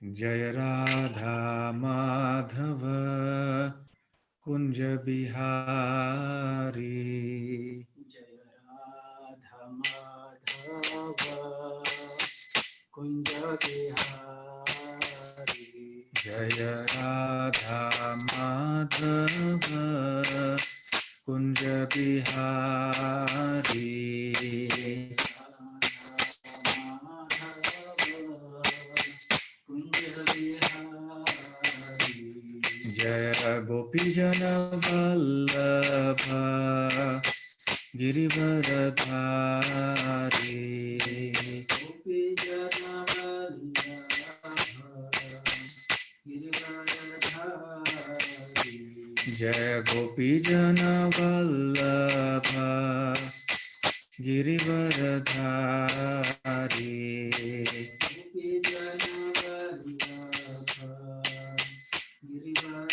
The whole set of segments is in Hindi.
जय राधा माधव कुंज बिहारी। जय राधा माधव कुंज बिहारी। जय राधा माधव कुंज बिहारी। जय गोपी जन वल्लभ गिरिवरधारी। गोपी जन गिरिवरधारी। जय गोपी जन वल्लभ गिरिवरधारी। गोपी जन गिरिवरधारी।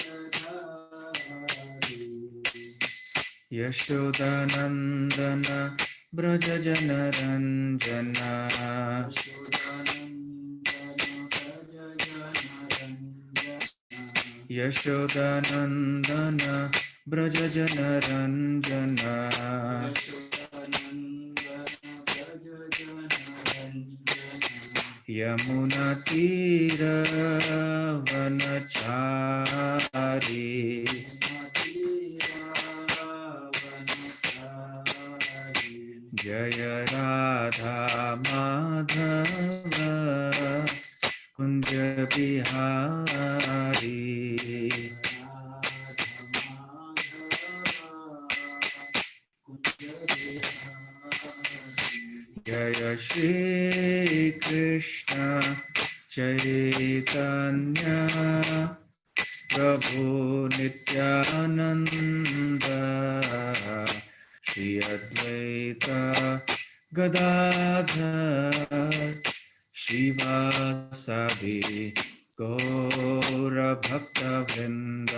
यशोदानंदन ब्रज जन रंजन। यशोदानंदन ब्रज जन रंजन। यमुना तीर वनचारी। जय राधा माधव कुंज बिहारी। जय श्री कृष्ण चैतन्य प्रभु नित्यानंद श्री अद्वैत गदाधर श्रीवासादि गौर भक्तवृंद।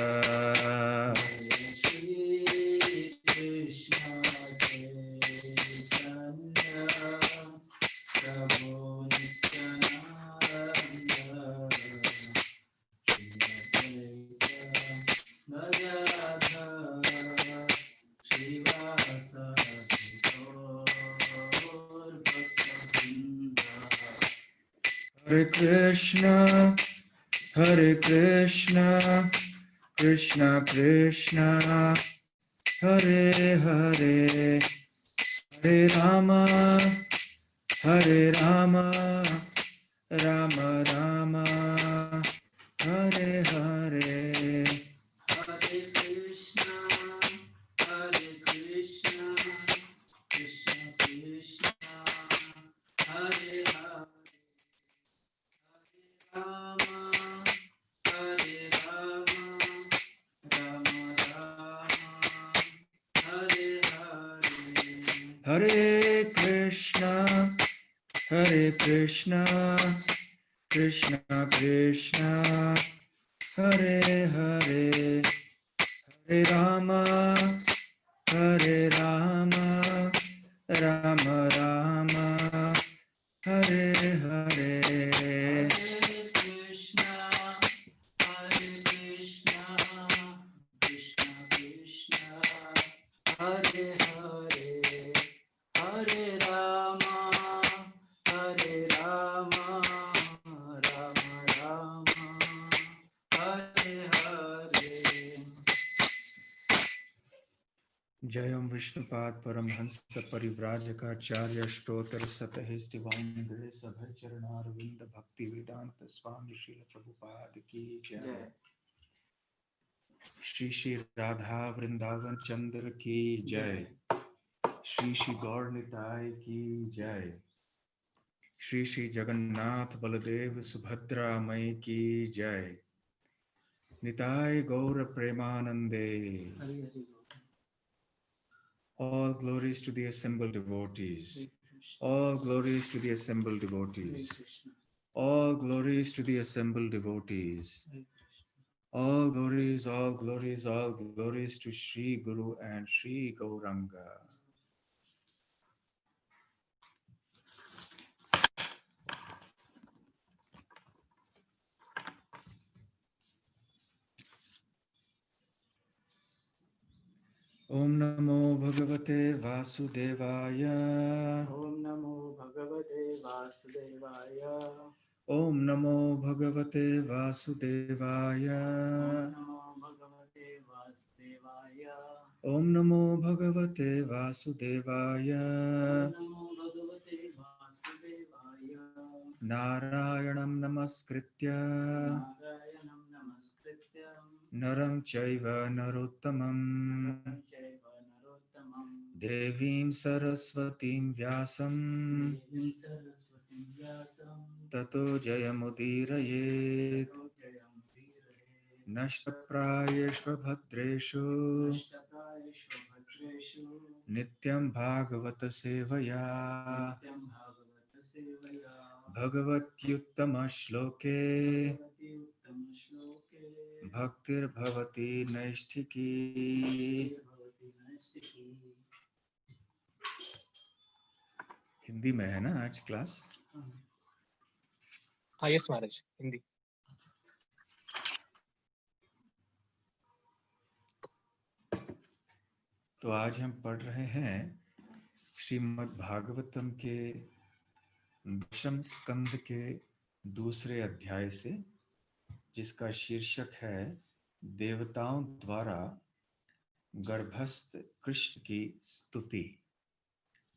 Hare Krishna, Hare Krishna, Krishna Krishna, Hare Hare, Hare Rama, Hare Rama, Rama Rama, Hare Hare. Hare Krishna, Hare Krishna, Krishna Krishna, Hare Hare, Rama, Hare Rama, Rama Rama, Hare Hare. Hare Krishna, Hare Krishna, Krishna Krishna, Hare Hare, Hare Rama, Hare Rama, Rama Rama, Hare Hare. Hare Krishna, Hare Krishna, Krishna Krishna, Hare Hare, Hare Rama, Hare Rama, Rama Rama, Hare Hare. Jayam Vishnupad Paramhans Parivrajakacarya Stotra Satahis Divine Grace Abhay Charanar Vinda Bhakti Vedanta Swami Srila Prabhupada Ki Jai. Shri Shri Radha Vrindavan Chandra Ki Jai. Shri Shri Gaur Nitai Ki Jai. Shri Shri Jagannath Baladev Subhadra Mai Ki Jai. Nitai Gaura Premanande. Hare Hare. All glories to the assembled devotees. All glories to the assembled devotees. All glories to the assembled devotees. All glories, all glories, all glories to Sri Guru and Sri Gauranga. ओम नमो भगवते वासुदेवाय। ओम नमो भगवते वासुदेवाय। ओम नमो भगवते वासुदेवाय। ओम नमो भगवते वासुदेवाय। ओम नमो भगवते वासुदेवाय। ओम नमो भगवते वासुदेवाय। नारायणं नमस्कृत्य नारायणं नमस्कृत्य नरं चैव नरोत्तमं नरं चैव नरोत्तमं देवीं सरस्वतीं व्यासं देवीं सरस्वतीं व्यासं ततो जयमुदीरयेत्। ततो जयमुदीरये। नष्टप्रायेष्व भद्रेषु नष्टप्रायेषु भद्रेषु नित्यं भागवत सेवया नित्यं भागवत सेवया भगवत्युत्तमश्लोके भगवति उत्तमश्लोके भक्तिर्भवति नैष्ठिकी। भक्तिर्भवति नैष्ठिकी। हिंदी में है ना आज क्लास? हाँ यस महाराज, हिंदी। तो आज हम पढ़ रहे हैं श्रीमद् भागवतम के दशम स्कंद के दूसरे अध्याय से, जिसका शीर्षक है देवताओं द्वारा गर्भस्थ कृष्ण की स्तुति।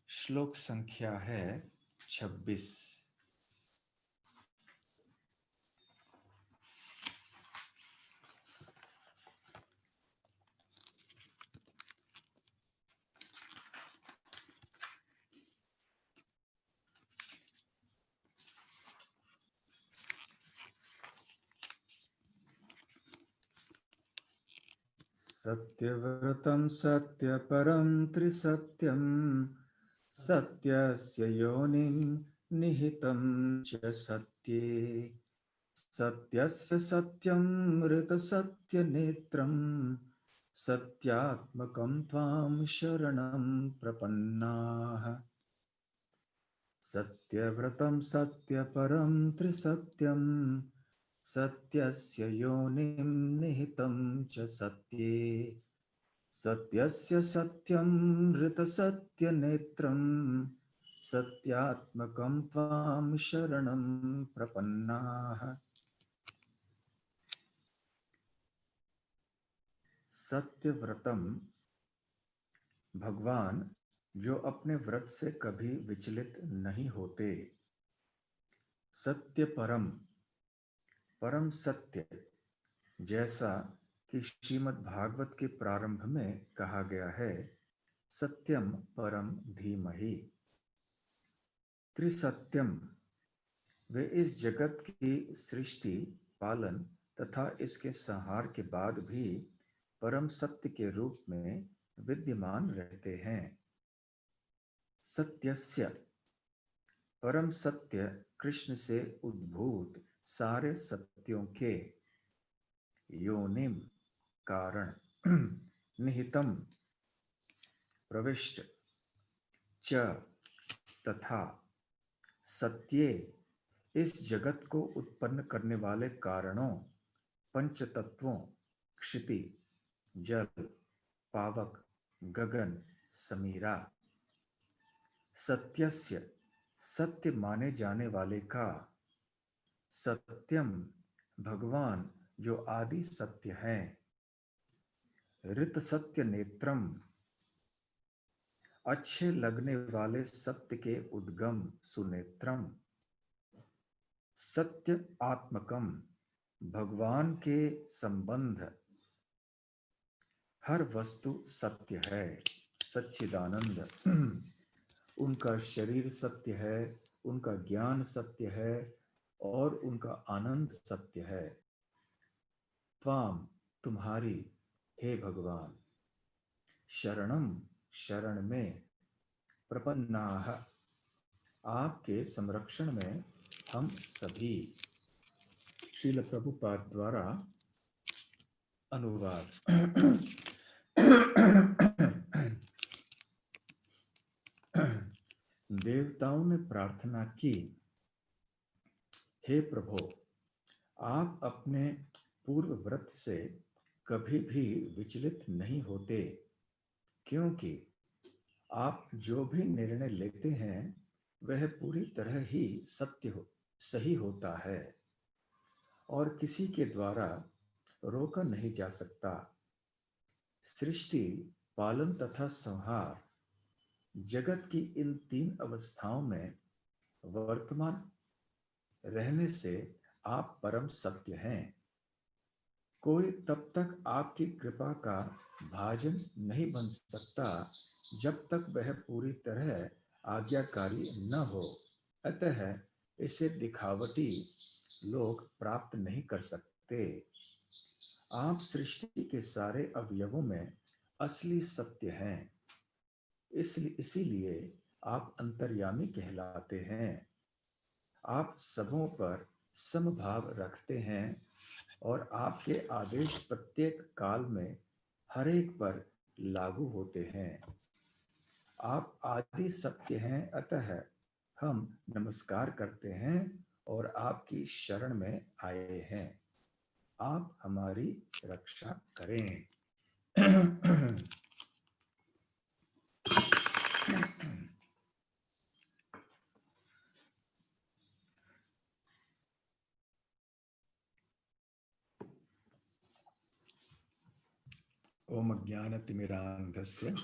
श्लोक संख्या है 26। सत्यव्रतं सत्यपरं त्रिसत्यं सत्यस्य योनिं निहितं च सत्ये सत्यस्य सत्यं ऋतसत्यनेत्रं सत्यात्मकं त्वां शरणं प्रपन्नाः। सत्यव्रतं सत्यपरं त्रिसत्यं सत्यस्य योनिं निहितं च सत्ये सत्यस्य सत्यं ऋतसत्यनेत्रं सत्यात्मकं त्वां शरणं प्रपन्नाः। सत्यव्रतम, भगवान जो अपने व्रत से कभी विचलित नहीं होते। सत्य परम, परम सत्य, जैसा कि श्रीमद् भागवत के प्रारंभ में कहा गया है, सत्यम परम धीमहि। त्रिसत्यम, वे इस जगत की सृष्टि, पालन तथा इसके संहार के बाद भी परम सत्य के रूप में विद्यमान रहते हैं। सत्यस्य, परम सत्य कृष्ण से उद्भूत सारे सत्यों के, योनिम कारण, निहितम प्रविष्ट, च तथा, सत्ये इस जगत को उत्पन्न करने वाले कारणों, पंच तत्वों, क्षिति, जल, पावक, गगन, समीरा। सत्यस्य, सत्य माने जाने वाले का, सत्यम भगवान जो आदि सत्य हैं। ऋत सत्य नेत्रम, अच्छे लगने वाले सत्य के उद्गम सुनेत्रम। सत्य आत्मकम, भगवान के संबंध, हर वस्तु सत्य है, सच्चिदानंद। उनका शरीर सत्य है, उनका ज्ञान सत्य है और उनका आनंद सत्य है। त्वाम, तुम्हारी, हे भगवान, शरणम, शरण में, प्रपन्नाः, आपके संरक्षण में हम सभी। श्रील प्रभुपाद द्वारा अनुवाद। देवताओं ने प्रार्थना की, हे प्रभु, आप अपने पूर्व व्रत से कभी भी विचलित नहीं होते। क्योंकि आप जो भी निर्णय लेते हैं वह पूरी तरह ही सही होता है और किसी के द्वारा रोका नहीं जा सकता। सृष्टि, पालन तथा संहार, जगत की इन तीन अवस्थाओं में वर्तमान रहने से आप परम सत्य हैं। कोई तब तक आपकी कृपा का भाजन नहीं बन सकता जब तक वह पूरी तरह आज्ञाकारी न हो। अतः इसे दिखावटी लोग प्राप्त नहीं कर सकते। आप सृष्टि के सारे अवयवों में असली सत्य हैं, इसीलिए आप अंतर्यामी कहलाते हैं। आप सबों पर समभाव रखते हैं और आपके आदेश प्रत्येक काल में हर एक पर लागू होते हैं। आप आदि सत्य हैं, अतः हम नमस्कार करते हैं और आपकी शरण में आए हैं। आप हमारी रक्षा करें। ओम ज्ञानतिमिरान्धस्य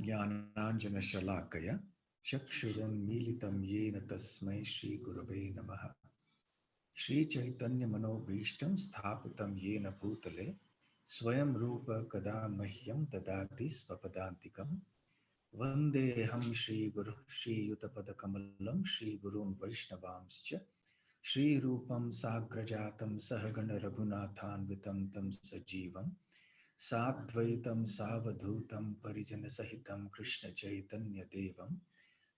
ज्ञानाञ्जनशलाकया चक्षुरुन्मीलितं येन तस्मै श्रीगुरवे नमः। श्रीचैतन्यमनोभीष्टं स्थापितं येन भूतले स्वयं रूप कदा मह्यं ददाति स्वपदान्तिकं। वन्देऽहं श्रीगुरुः श्रीयुतपदकमलं श्रीगुरून् वैष्णवांश्च श्रीरूपं साग्रजातं सहगण रघुनाथान्वितं तं सजीवं साद्वैतं सावधूतं परिजनसहितं कृष्णचैतन्यदेवं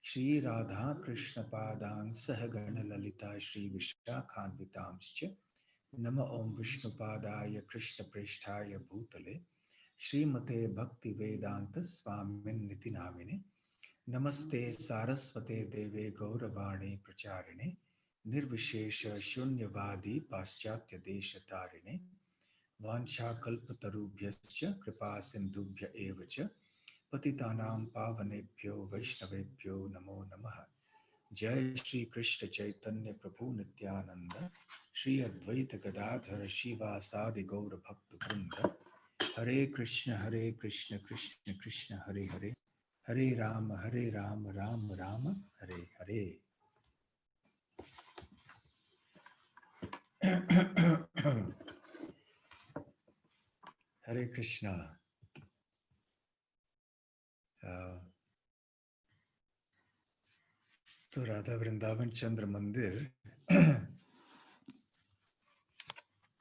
श्रीराधाकृष्णपादान् सहगणललिता श्रीविशाखान्वितांश्च नमो ॐ विष्णुपादाय कृष्णप्रेष्ठाय भूतले श्रीमते भक्तिवेदान्तस्वामिन्निति नामिने नमस्ते सारस्वते देवे गौरवाणी प्रचारिणे निर्विशेष शून्यवादी पाश्चात्य देशतारिणे वाञ्छाकल्पतरुभ्यश्च कृपा सिन्धुभ्य एव च पतितानां पावनेभ्यो वैष्णवेभ्यो नमो नमः। जय श्री कृष्ण चैतन्य प्रभु नित्यानंद श्री अद्वैत गदाधर शिवासादि गौर भक्त वृंद। हरे कृष्ण कृष्ण कृष्ण हरे हरे, हरे राम राम राम हरे हरे। हरे कृष्णा। तो राधा वृंदावन चंद्र मंदिर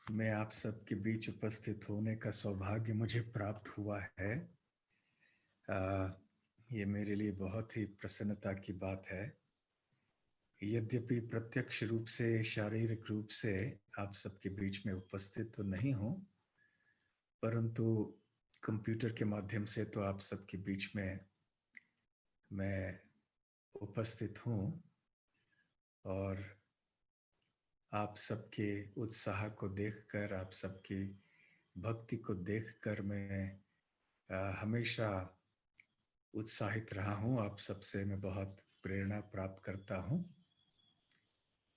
में आप सबके बीच उपस्थित होने का सौभाग्य मुझे प्राप्त हुआ है। ये मेरे लिए बहुत ही प्रसन्नता की बात है। यद्यपि प्रत्यक्ष रूप से, शारीरिक रूप से आप सबके बीच में उपस्थित तो नहीं हूँ, परंतु कंप्यूटर के माध्यम से तो आप सबके बीच में मैं उपस्थित हूँ और आप सबके उत्साह को देखकर, आप सबकी भक्ति को देखकर मैं हमेशा उत्साहित रहा हूँ। आप सबसे मैं बहुत प्रेरणा प्राप्त करता हूँ।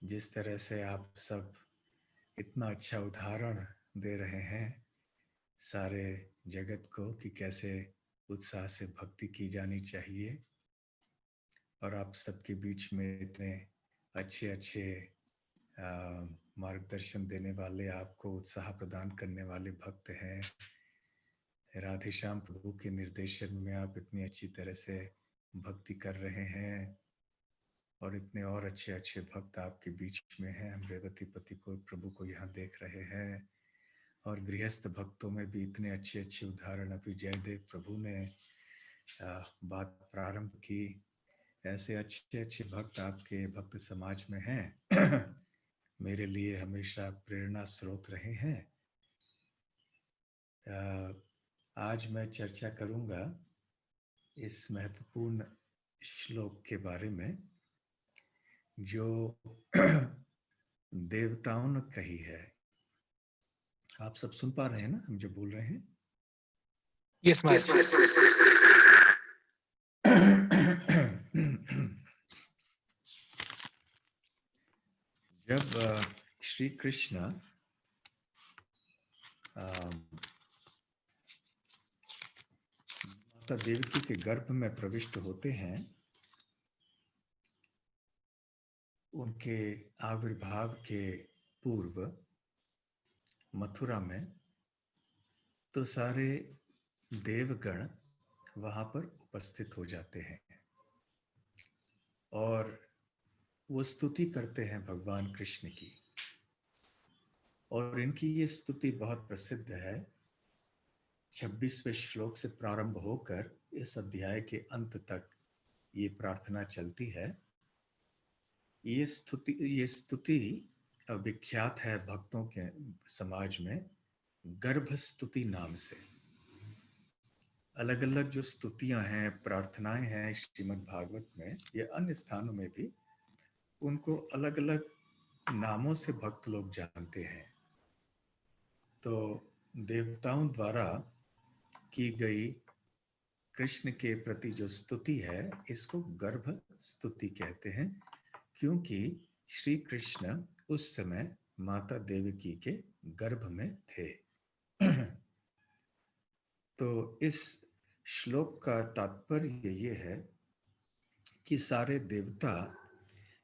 जिस तरह से आप सब इतना अच्छा उदाहरण दे रहे हैं सारे जगत को कि कैसे उत्साह से भक्ति की जानी चाहिए, और आप सबके बीच में इतने अच्छे अच्छे मार्गदर्शन देने वाले, आपको उत्साह प्रदान करने वाले भक्त हैं। राधेश्याम प्रभु के निर्देशन में आप इतनी अच्छी तरह से भक्ति कर रहे हैं और इतने और अच्छे अच्छे भक्त आपके बीच में हैं। हम रेवती पति को, प्रभु को यहाँ देख रहे हैं और गृहस्थ भक्तों में भी इतने अच्छे अच्छे उदाहरण। अभी जयदेव प्रभु ने बात प्रारंभ की। ऐसे अच्छे अच्छे भक्त आपके भक्त समाज में हैं। मेरे लिए हमेशा प्रेरणा स्रोत रहे हैं। आज मैं चर्चा करूंगा इस महत्वपूर्ण श्लोक के बारे में जो देवताओं ने कही है। आप सब सुन पा रहे हैं ना हम जो बोल रहे हैं? Yes, Maharaj. जब श्री कृष्ण माता देवकी के गर्भ में प्रविष्ट होते हैं, उनके आविर्भाव के पूर्व मथुरा में, तो सारे देवगण वहां पर उपस्थित हो जाते हैं और वो स्तुति करते हैं भगवान कृष्ण की। और इनकी ये स्तुति बहुत प्रसिद्ध है। 26वें श्लोक से प्रारंभ होकर इस अध्याय के अंत तक ये प्रार्थना चलती है। ये स्तुति विख्यात है भक्तों के समाज में गर्भ स्तुति नाम से। अलग अलग जो स्तुतियां हैं, प्रार्थनाएं हैं श्रीमद् भागवत में या अन्य स्थानों में भी, उनको अलग अलग नामों से भक्त लोग जानते हैं। तो देवताओं द्वारा की गई कृष्ण के प्रति जो स्तुति है, इसको गर्भ स्तुति कहते हैं, क्योंकि श्री कृष्ण उस समय माता देवकी के गर्भ में थे। तो इस श्लोक का तात्पर्य ये है कि सारे देवता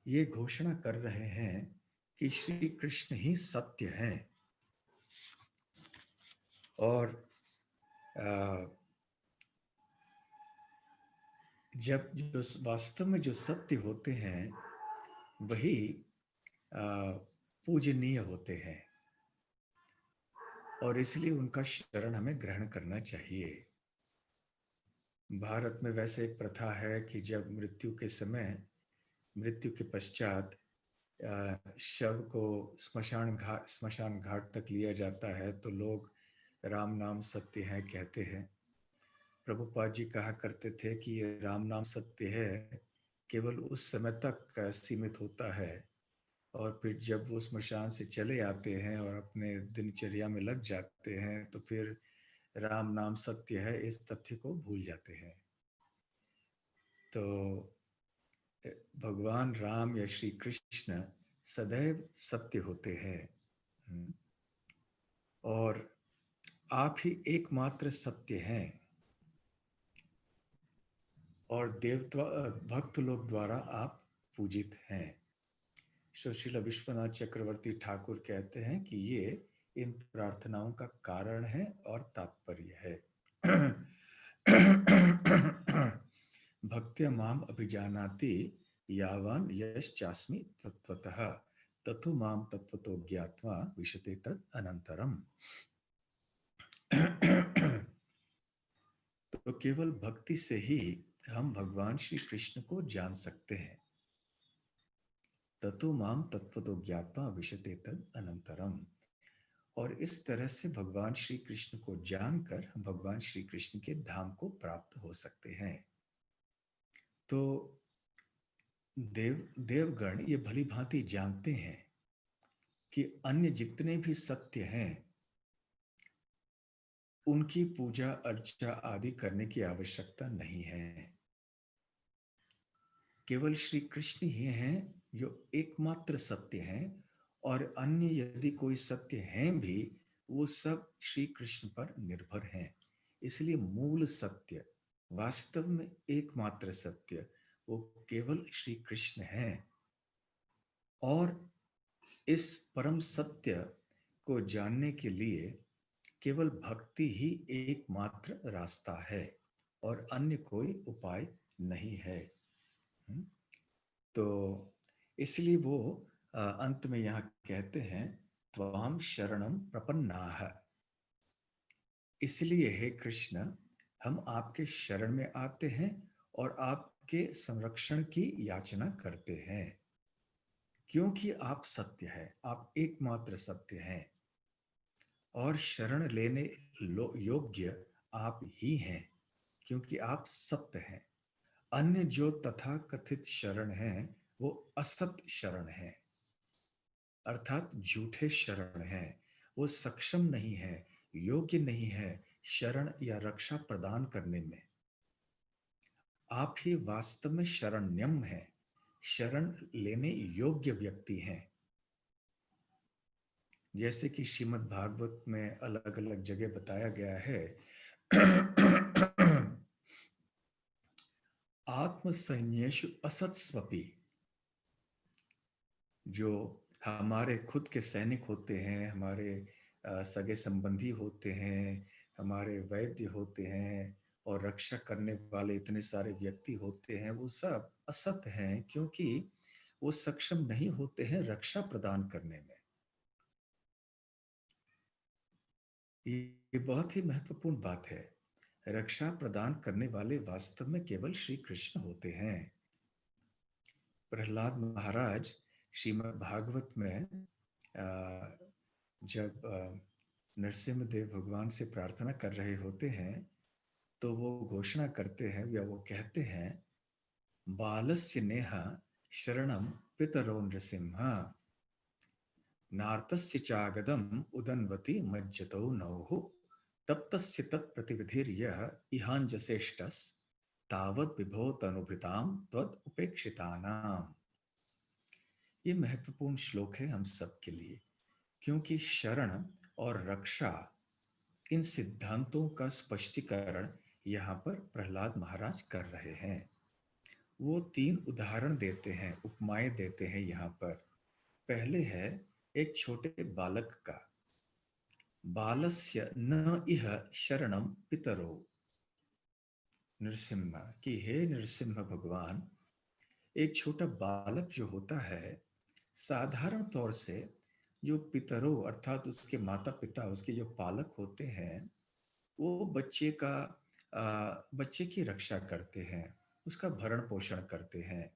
ये घोषणा कर रहे हैं कि श्री कृष्ण ही सत्य हैं। और जब जो वास्तव में जो सत्य होते हैं वही पूजनीय होते हैं और इसलिए उनका शरण हमें ग्रहण करना चाहिए। भारत में वैसे एक प्रथा है कि जब मृत्यु के पश्चात शव को स्मशान घाट तक लिया जाता है तो लोग राम नाम सत्य है कहते हैं। प्रभुपाद जी कहा करते थे कि ये राम नाम सत्य है केवल उस समय तक सीमित होता है और फिर जब वो स्मशान से चले आते हैं और अपने दिनचर्या में लग जाते हैं तो फिर राम नाम सत्य है इस तथ्य को भूल जाते हैं। तो भगवान राम या श्री कृष्ण सदैव सत्य होते हैं और आप ही एकमात्र सत्य हैं और देवता भक्त लोग द्वारा आप पूजित हैं। श्रील विश्वनाथ चक्रवर्ती ठाकुर कहते हैं कि ये इन प्रार्थनाओं का कारण है और तात्पर्य है। भक्त्या माम अभिजानाति यावान यश्चास्मि तत्वतः ततो माम तत्वतो ज्ञात्वा विशते तद अनंतरम। तो केवल भक्ति से ही हम भगवान श्री कृष्ण को जान सकते हैं। ततो माम तत्वतो ज्ञात्वा विशते तद अनंतरम। और इस तरह से भगवान श्री कृष्ण को जानकर हम भगवान श्री कृष्ण के धाम को प्राप्त हो सकते हैं। तो देवगण ये भली भांति जानते हैं कि अन्य जितने भी सत्य हैं उनकी पूजा अर्चा आदि करने की आवश्यकता नहीं है। केवल श्री कृष्ण ही हैं जो एकमात्र सत्य हैं और अन्य यदि कोई सत्य हैं भी वो सब श्री कृष्ण पर निर्भर हैं। इसलिए मूल सत्य, वास्तव में एकमात्र सत्य वो केवल श्री कृष्ण हैं और इस परम सत्य को जानने के लिए केवल भक्ति ही एकमात्र रास्ता है और अन्य कोई उपाय नहीं है। तो इसलिए वो अंत में यहाँ कहते हैं त्वाम शरणम प्रपन्नाः। इसलिए हे कृष्ण हम आपके शरण में आते हैं और आपके संरक्षण की याचना करते हैं, क्योंकि आप सत्य है, आप एकमात्र सत्य हैं और शरण लेने योग्य आप ही हैं, क्योंकि आप सत्य हैं। अन्य जो तथा कथित शरण हैं वो असत शरण हैं, अर्थात झूठे शरण हैं। वो सक्षम नहीं है, योग्य नहीं है शरण या रक्षा प्रदान करने में। आप ही वास्तव में शरण्यम है, शरण लेने योग्य व्यक्ति हैं। जैसे कि श्रीमद् भागवत में अलग अलग जगह बताया गया है, आत्मसंन्येषु असत्स्वपि, जो हमारे खुद के सैनिक होते हैं, हमारे सगे संबंधी होते हैं, हमारे वैद्य होते हैं और रक्षा करने वाले इतने सारे व्यक्ति होते हैं, वो सब असत हैं क्योंकि वो सक्षम नहीं होते हैं रक्षा प्रदान करने में। ये बहुत ही महत्वपूर्ण बात है। रक्षा प्रदान करने वाले वास्तव में केवल श्री कृष्ण होते हैं। प्रहलाद महाराज श्रीमद् भागवत में जब नरसिम्हदेव भगवान से प्रार्थना कर रहे होते हैं तो वो घोषणा करते हैं या वो कहते हैं, बालस्य नेहा शरणम पितरो नृसिंह नार्तस्य चागदम उदन्वति मज्जतो नौः तप्तस्य तत्प्रतिविधिर्यः इहांजसेष्टस् तावत् विभो तनुभृताम त्वद उपेक्षितानाम। ये महत्वपूर्ण श्लोक है हम सब के लिए, क्योंकि शरण और रक्षा, इन सिद्धांतों का स्पष्टीकरण यहाँ पर प्रहलाद महाराज कर रहे हैं। वो 3 उदाहरण देते हैं, उपमाएं देते हैं यहाँ पर। पहले है एक छोटे बालक का, बालस्य न इह शरणम पितरो नृसिंह, कि हे नृसिंह भगवान, एक छोटा बालक जो होता है, साधारण तौर से जो पितरो अर्थात उसके माता पिता, उसके जो पालक होते हैं, वो बच्चे की रक्षा करते हैं, उसका भरण पोषण करते हैं।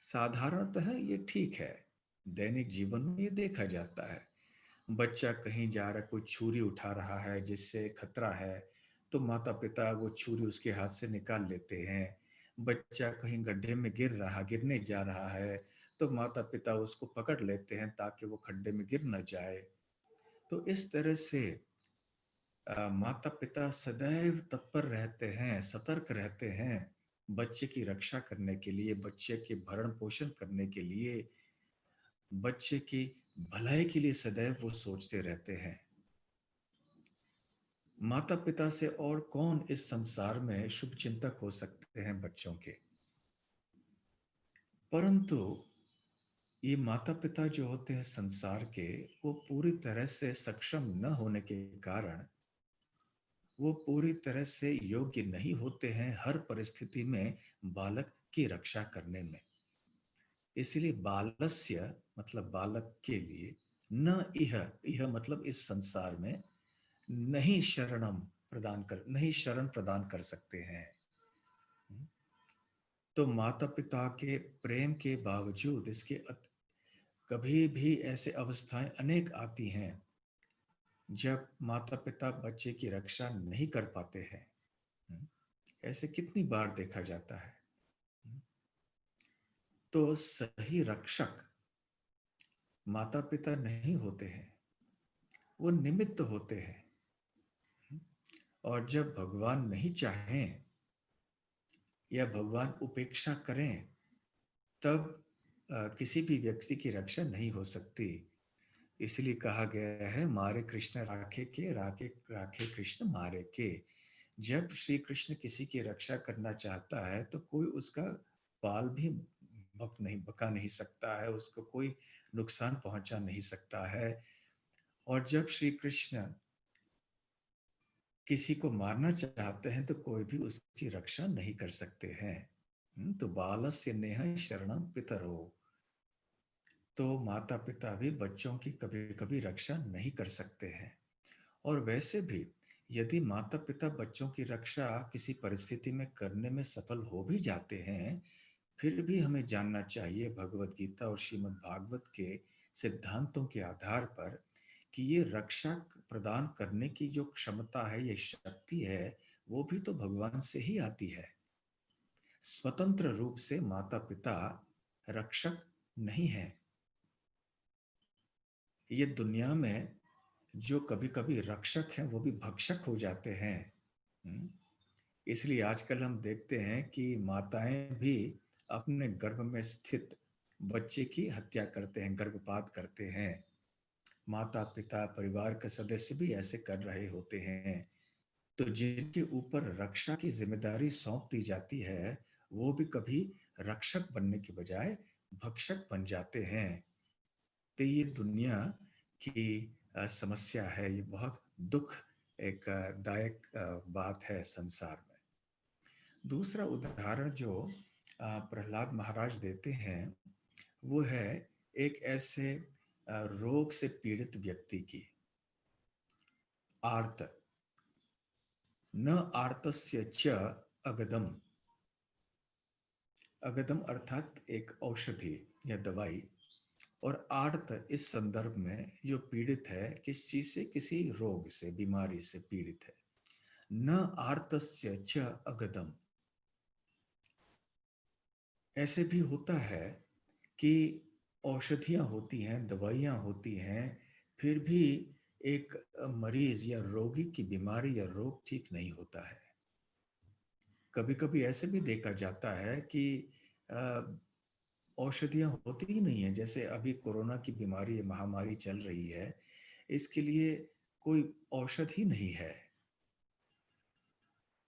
साधारणतः ये ठीक है, दैनिक जीवन में ये देखा जाता है। बच्चा कहीं जा रहा, कोई छुरी उठा रहा है जिससे खतरा है, तो माता पिता वो छुरी उसके हाथ से निकाल लेते हैं। बच्चा कहीं गड्ढे में गिरने जा रहा है, तो माता पिता उसको पकड़ लेते हैं ताकि वो खड्डे में गिर न जाए। तो इस तरह से माता पिता सदैव तत्पर रहते हैं, सतर्क रहते हैं बच्चे की रक्षा करने के लिए, बच्चे के भरण पोषण करने के लिए, बच्चे की भलाई के लिए सदैव वो सोचते रहते हैं। माता पिता से और कौन इस संसार में शुभ चिंतक हो सकते हैं बच्चों के। परंतु ये माता पिता जो होते हैं संसार के, वो पूरी तरह से सक्षम न होने के कारण वो पूरी तरह से योग्य नहीं होते हैं हर परिस्थिति में बालक की रक्षा करने में। इसलिए बालस्य मतलब बालक के लिए, न इह मतलब इस संसार में नहीं शरण प्रदान कर सकते हैं। तो माता पिता के प्रेम के बावजूद कभी भी ऐसे अवस्थाएं अनेक आती हैं जब माता पिता बच्चे की रक्षा नहीं कर पाते हैं। ऐसे कितनी बार देखा जाता है। तो सही रक्षक माता पिता नहीं होते हैं, वो निमित्त होते हैं। और जब भगवान नहीं चाहें या भगवान उपेक्षा करें, तब किसी भी व्यक्ति की रक्षा नहीं हो सकती। इसलिए कहा गया है, मारे कृष्ण राखे के, राखे राखे कृष्ण मारे के। जब श्री कृष्ण किसी की रक्षा करना चाहता है तो कोई उसका बाल भी बका नहीं सकता है, उसको कोई नुकसान पहुंचा नहीं सकता है। और जब श्री कृष्ण किसी को मारना चाहते हैं तो कोई भी उसकी रक्षा नहीं कर सकते हैं। तो बालस्य नेह शरणम पितरो, तो माता पिता भी बच्चों की कभी कभी रक्षा नहीं कर सकते हैं। और वैसे भी यदि माता पिता बच्चों की रक्षा किसी परिस्थिति में करने में सफल हो भी जाते हैं, फिर भी हमें जानना चाहिए भगवत गीता और श्रीमद् भागवत के सिद्धांतों के आधार पर कि ये रक्षा प्रदान करने की जो क्षमता है, ये शक्ति है, वो भी तो भगवान से ही आती है। स्वतंत्र रूप से माता पिता रक्षक नहीं है। ये दुनिया में जो कभी कभी रक्षक हैं वो भी भक्षक हो जाते हैं। हम्म, इसलिए आजकल हम देखते हैं कि माताएं भी अपने गर्भ में स्थित बच्चे की हत्या करते हैं, गर्भपात करते हैं। माता पिता परिवार के सदस्य भी ऐसे कर रहे होते हैं। तो जिनके ऊपर रक्षा की जिम्मेदारी सौंप दी जाती है, वो भी कभी रक्षक बनने के बजाय भक्षक बन जाते हैं। तो ये दुनिया की समस्या है, ये बहुत दुख एक दायक बात है संसार में। दूसरा उदाहरण जो प्रहलाद महाराज देते हैं वो है एक ऐसे रोग से पीड़ित व्यक्ति की। आर्त, न आर्तस्य च अगदम। अगदम अर्थात एक औषधि या दवाई, और आर्त इस संदर्भ में जो पीड़ित है, किस चीज से, किसी रोग से, बीमारी से पीड़ित है। न आर्तस्य च अगदम। ऐसे भी होता है कि औषधियां होती हैं, दवाइयां होती हैं, फिर भी एक मरीज या रोगी की बीमारी या रोग ठीक नहीं होता है। कभी कभी ऐसे भी देखा जाता है कि औषधियां होती ही नहीं है। जैसे अभी कोरोना की बीमारी, महामारी चल रही है, इसके लिए कोई औषध ही नहीं है।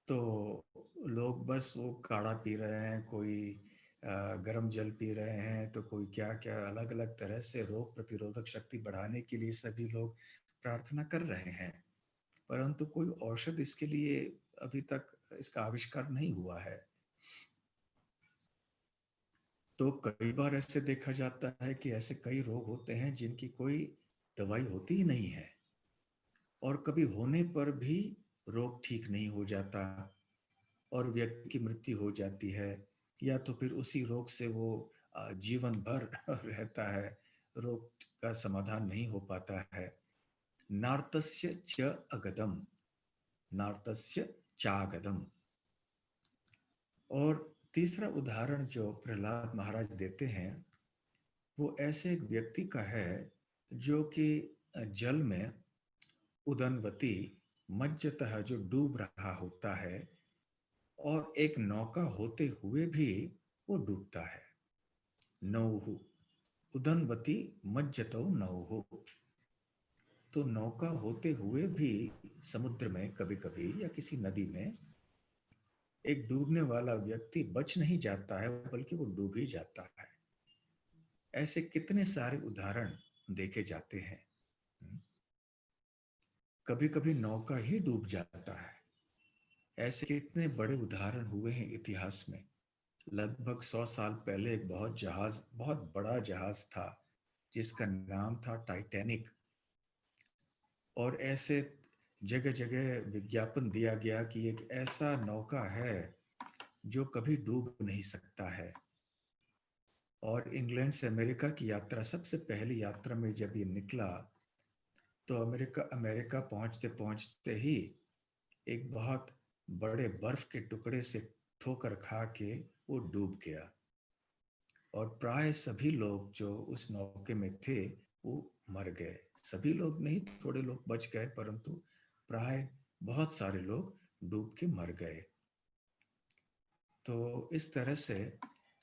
तो लोग बस वो काढ़ा पी रहे हैं, कोई गर्म जल पी रहे हैं, तो कोई क्या क्या अलग अलग तरह से रोग प्रतिरोधक शक्ति बढ़ाने के लिए सभी लोग प्रार्थना कर रहे हैं। परंतु कोई औषध इसके लिए अभी तक इसका आविष्कार नहीं हुआ है। तो कई बार ऐसे देखा जाता है कि ऐसे कई रोग होते हैं जिनकी कोई दवाई होती ही नहीं है, और कभी होने पर भी रोग ठीक नहीं हो जाता और व्यक्ति की मृत्यु हो जाती है, या तो फिर उसी रोग से वो जीवन भर रहता है, रोग का समाधान नहीं हो पाता है। नार्तस्य च अगदम, नार्तस्य चागदम। और तीसरा उदाहरण जो प्रहलाद महाराज देते हैं वो ऐसे एक व्यक्ति का है जो कि जल में उदनवती मज्जतः जो डूब रहा होता है, और एक नौका होते हुए भी वो डूबता है। नौहु, उदनवती मज्जतो नौहु। तो नौका होते हुए भी समुद्र में कभी कभी या किसी नदी में एक डूबने वाला व्यक्ति बच नहीं जाता है, बल्कि वो डूब ही जाता है। ऐसे कितने सारे उदाहरण देखे जाते हैं। कभी कभी नौका ही डूब जाता है। ऐसे कितने बड़े उदाहरण हुए हैं इतिहास में। लगभग 100 साल पहले एक बहुत बड़ा जहाज था जिसका नाम था टाइटैनिक। और ऐसे जगह जगह विज्ञापन दिया गया कि एक ऐसा नौका है जो कभी डूब नहीं सकता है। और इंग्लैंड से अमेरिका की यात्रा, सबसे पहली यात्रा में जब ये निकला, तो अमेरिका अमेरिका पहुंचते पहुंचते ही एक बहुत बड़े बर्फ के टुकड़े से ठोकर खा के वो डूब गया। और प्राय सभी लोग जो उस नौके में थे वो मर गए। सभी लोग नहीं, थोड़े लोग बच गए, परंतु प्राय बहुत सारे लोग डूब के मर गए। तो इस तरह से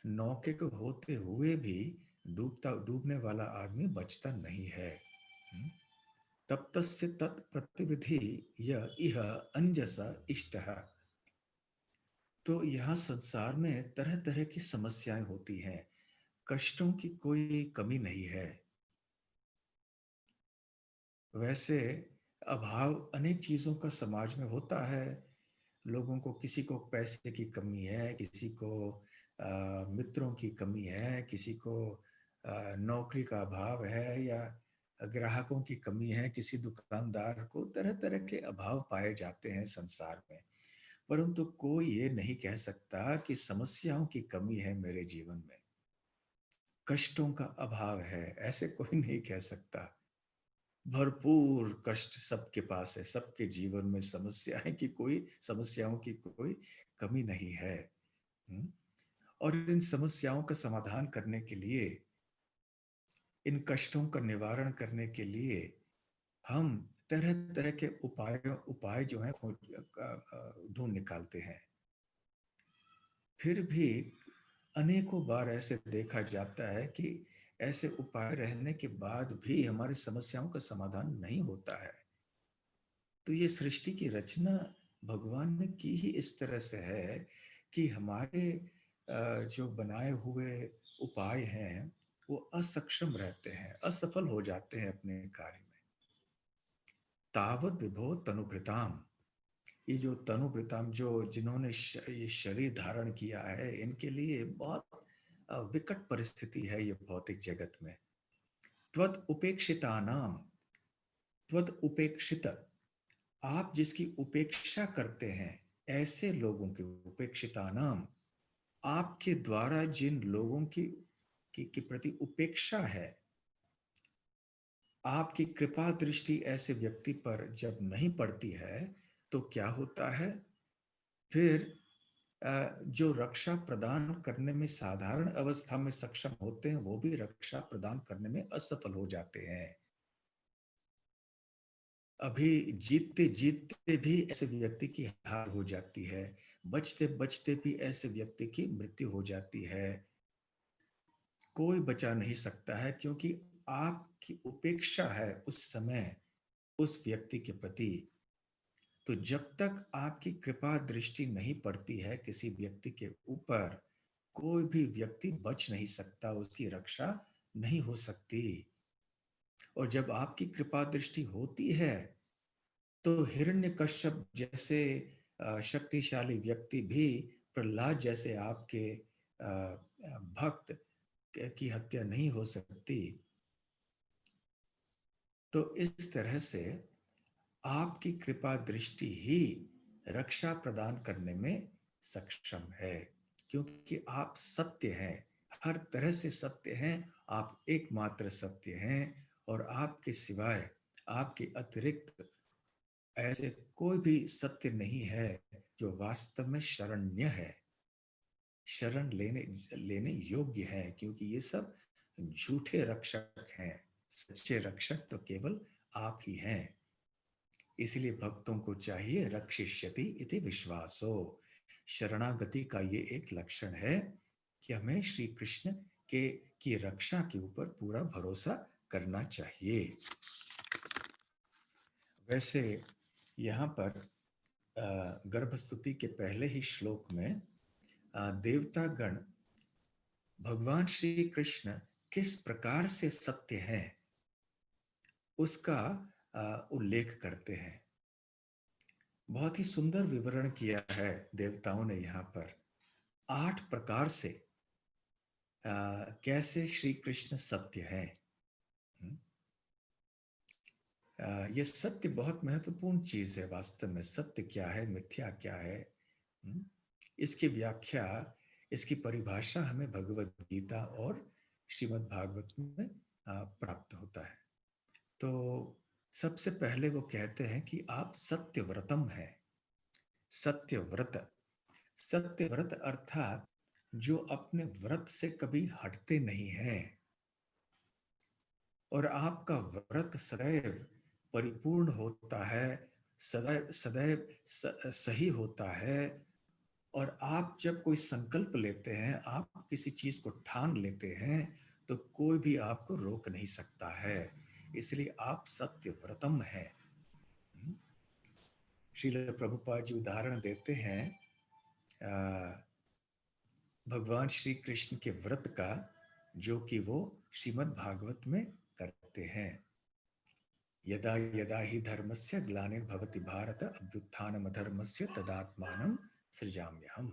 नौके को होते हुए भी डूबने वाला आदमी बचता नहीं है। तप्तस्य तत्प्रतिविधि य इह अंजसा इष्टः। तो यहाँ संसार में तरह तरह की समस्याएं होती हैं, कष्टों की कोई कमी नहीं है। वैसे अभाव अनेक चीजों का समाज में होता है। लोगों को, किसी को पैसे की कमी है, किसी को मित्रों की कमी है, किसी को नौकरी का अभाव है, या ग्राहकों की कमी है, किसी दुकानदार को तरह तरह के अभाव पाए जाते हैं संसार में। परंतु कोई ये नहीं कह सकता कि समस्याओं की कमी है मेरे जीवन में, कष्टों का अभाव है, ऐसे कोई नहीं कह सकता। भरपूर कष्ट सबके पास है, सबके जीवन में समस्याओं की कोई कमी नहीं है। हम्म? और इन समस्याओं का समाधान करने के लिए, इन कष्टों का निवारण करने के लिए हम तरह तरह के उपाय जो हैं ढूंढ निकालते हैं। फिर भी अनेकों बार ऐसे देखा जाता है कि ऐसे उपाय रहने के बाद भी हमारी समस्याओं का समाधान नहीं होता है। तो ये सृष्टि की रचना भगवान ने की ही इस तरह से है कि हमारे जो बनाए हुए उपाय हैं वो असक्षम रहते हैं, असफल हो जाते हैं अपने कार्य में। तावत विभो तनुभृताम, ये जो तनुभृताम जो जिन्होंने ये शरीर धारण किया है, इनके लिए बहुत विकट परिस्थिति है ये भौतिक जगत में। त्वद उपेक्षिता नाम, त्वद उपेक्षित, आप जिसकी उपेक्षा करते हैं, ऐसे लोगों की उपेक्षिता नाम, आपके द्वारा जिन लोगों की प्रति उपेक्षा है, आपकी कृपा दृष्टि ऐसे व्यक्ति पर जब नहीं पड़ती है तो क्या होता है? फिर जो रक्षा प्रदान करने में साधारण अवस्था में सक्षम होते हैं वो भी रक्षा प्रदान करने में असफल हो जाते हैं। अभी जीतते जीतते भी ऐसे व्यक्ति की हार हो जाती है, बचते बचते भी ऐसे व्यक्ति की मृत्यु हो जाती है। कोई बचा नहीं सकता है क्योंकि आपकी उपेक्षा है उस समय उस व्यक्ति के प्रति। तो जब तक आपकी कृपा दृष्टि नहीं पड़ती है किसी व्यक्ति के ऊपर, कोई भी व्यक्ति बच नहीं सकता, उसकी रक्षा नहीं हो सकती। और जब आपकी कृपा दृष्टि होती है तो हिरण्यकश्यप जैसे शक्तिशाली व्यक्ति भी प्रहलाद जैसे आपके भक्त की हत्या नहीं हो सकती। तो इस तरह से आपकी कृपा दृष्टि ही रक्षा प्रदान करने में सक्षम है, क्योंकि आप सत्य हैं, हर तरह से सत्य हैं, आप एकमात्र सत्य हैं। और आपके सिवाय, आपके अतिरिक्त ऐसे कोई भी सत्य नहीं है जो वास्तव में शरण्य है, शरण लेने लेने योग्य है, क्योंकि ये सब झूठे रक्षक हैं। सच्चे रक्षक तो केवल आप ही हैं। इसलिए भक्तों को चाहिए रक्षिष्यति इति विश्वासो। शरणागति का ये एक लक्षण है कि हमें श्री कृष्ण के की रक्षा के ऊपर पूरा भरोसा करना चाहिए। वैसे यहाँ पर गर्भस्तुति के पहले ही श्लोक में देवता गण भगवान श्री कृष्ण किस प्रकार से सत्य हैं उसका उल्लेख करते हैं। बहुत ही सुंदर विवरण किया है देवताओं ने यहाँ पर। 8 प्रकार से कैसे श्री कृष्ण सत्य है। ये सत्य बहुत महत्वपूर्ण चीज है। वास्तव में सत्य क्या है, मिथ्या क्या है, इसकी व्याख्या, इसकी परिभाषा हमें भगवत गीता और श्रीमद् भागवत में प्राप्त होता है। तो सबसे पहले वो कहते हैं कि आप सत्यव्रतम है। सत्यव्रत, सत्यव्रत अर्थात जो अपने व्रत से कभी हटते नहीं हैं, और आपका व्रत सदैव परिपूर्ण होता है, सदैव सदैव सही होता है। और आप जब कोई संकल्प लेते हैं, आप किसी चीज को ठान लेते हैं, तो कोई भी आपको रोक नहीं सकता है। इसलिए आप सत्यव्रतम हैं। श्रील प्रभुपाद जी उदाहरण देते हैं भगवान श्री कृष्ण के व्रत का, जो कि वो श्रीमद् भागवत में करते हैं। यदा यदा ही धर्मस्य ग्लानिर्भवति भारत अभ्युत्थानम अधर्मस्य तदात्मानं सृजाम्यहम्।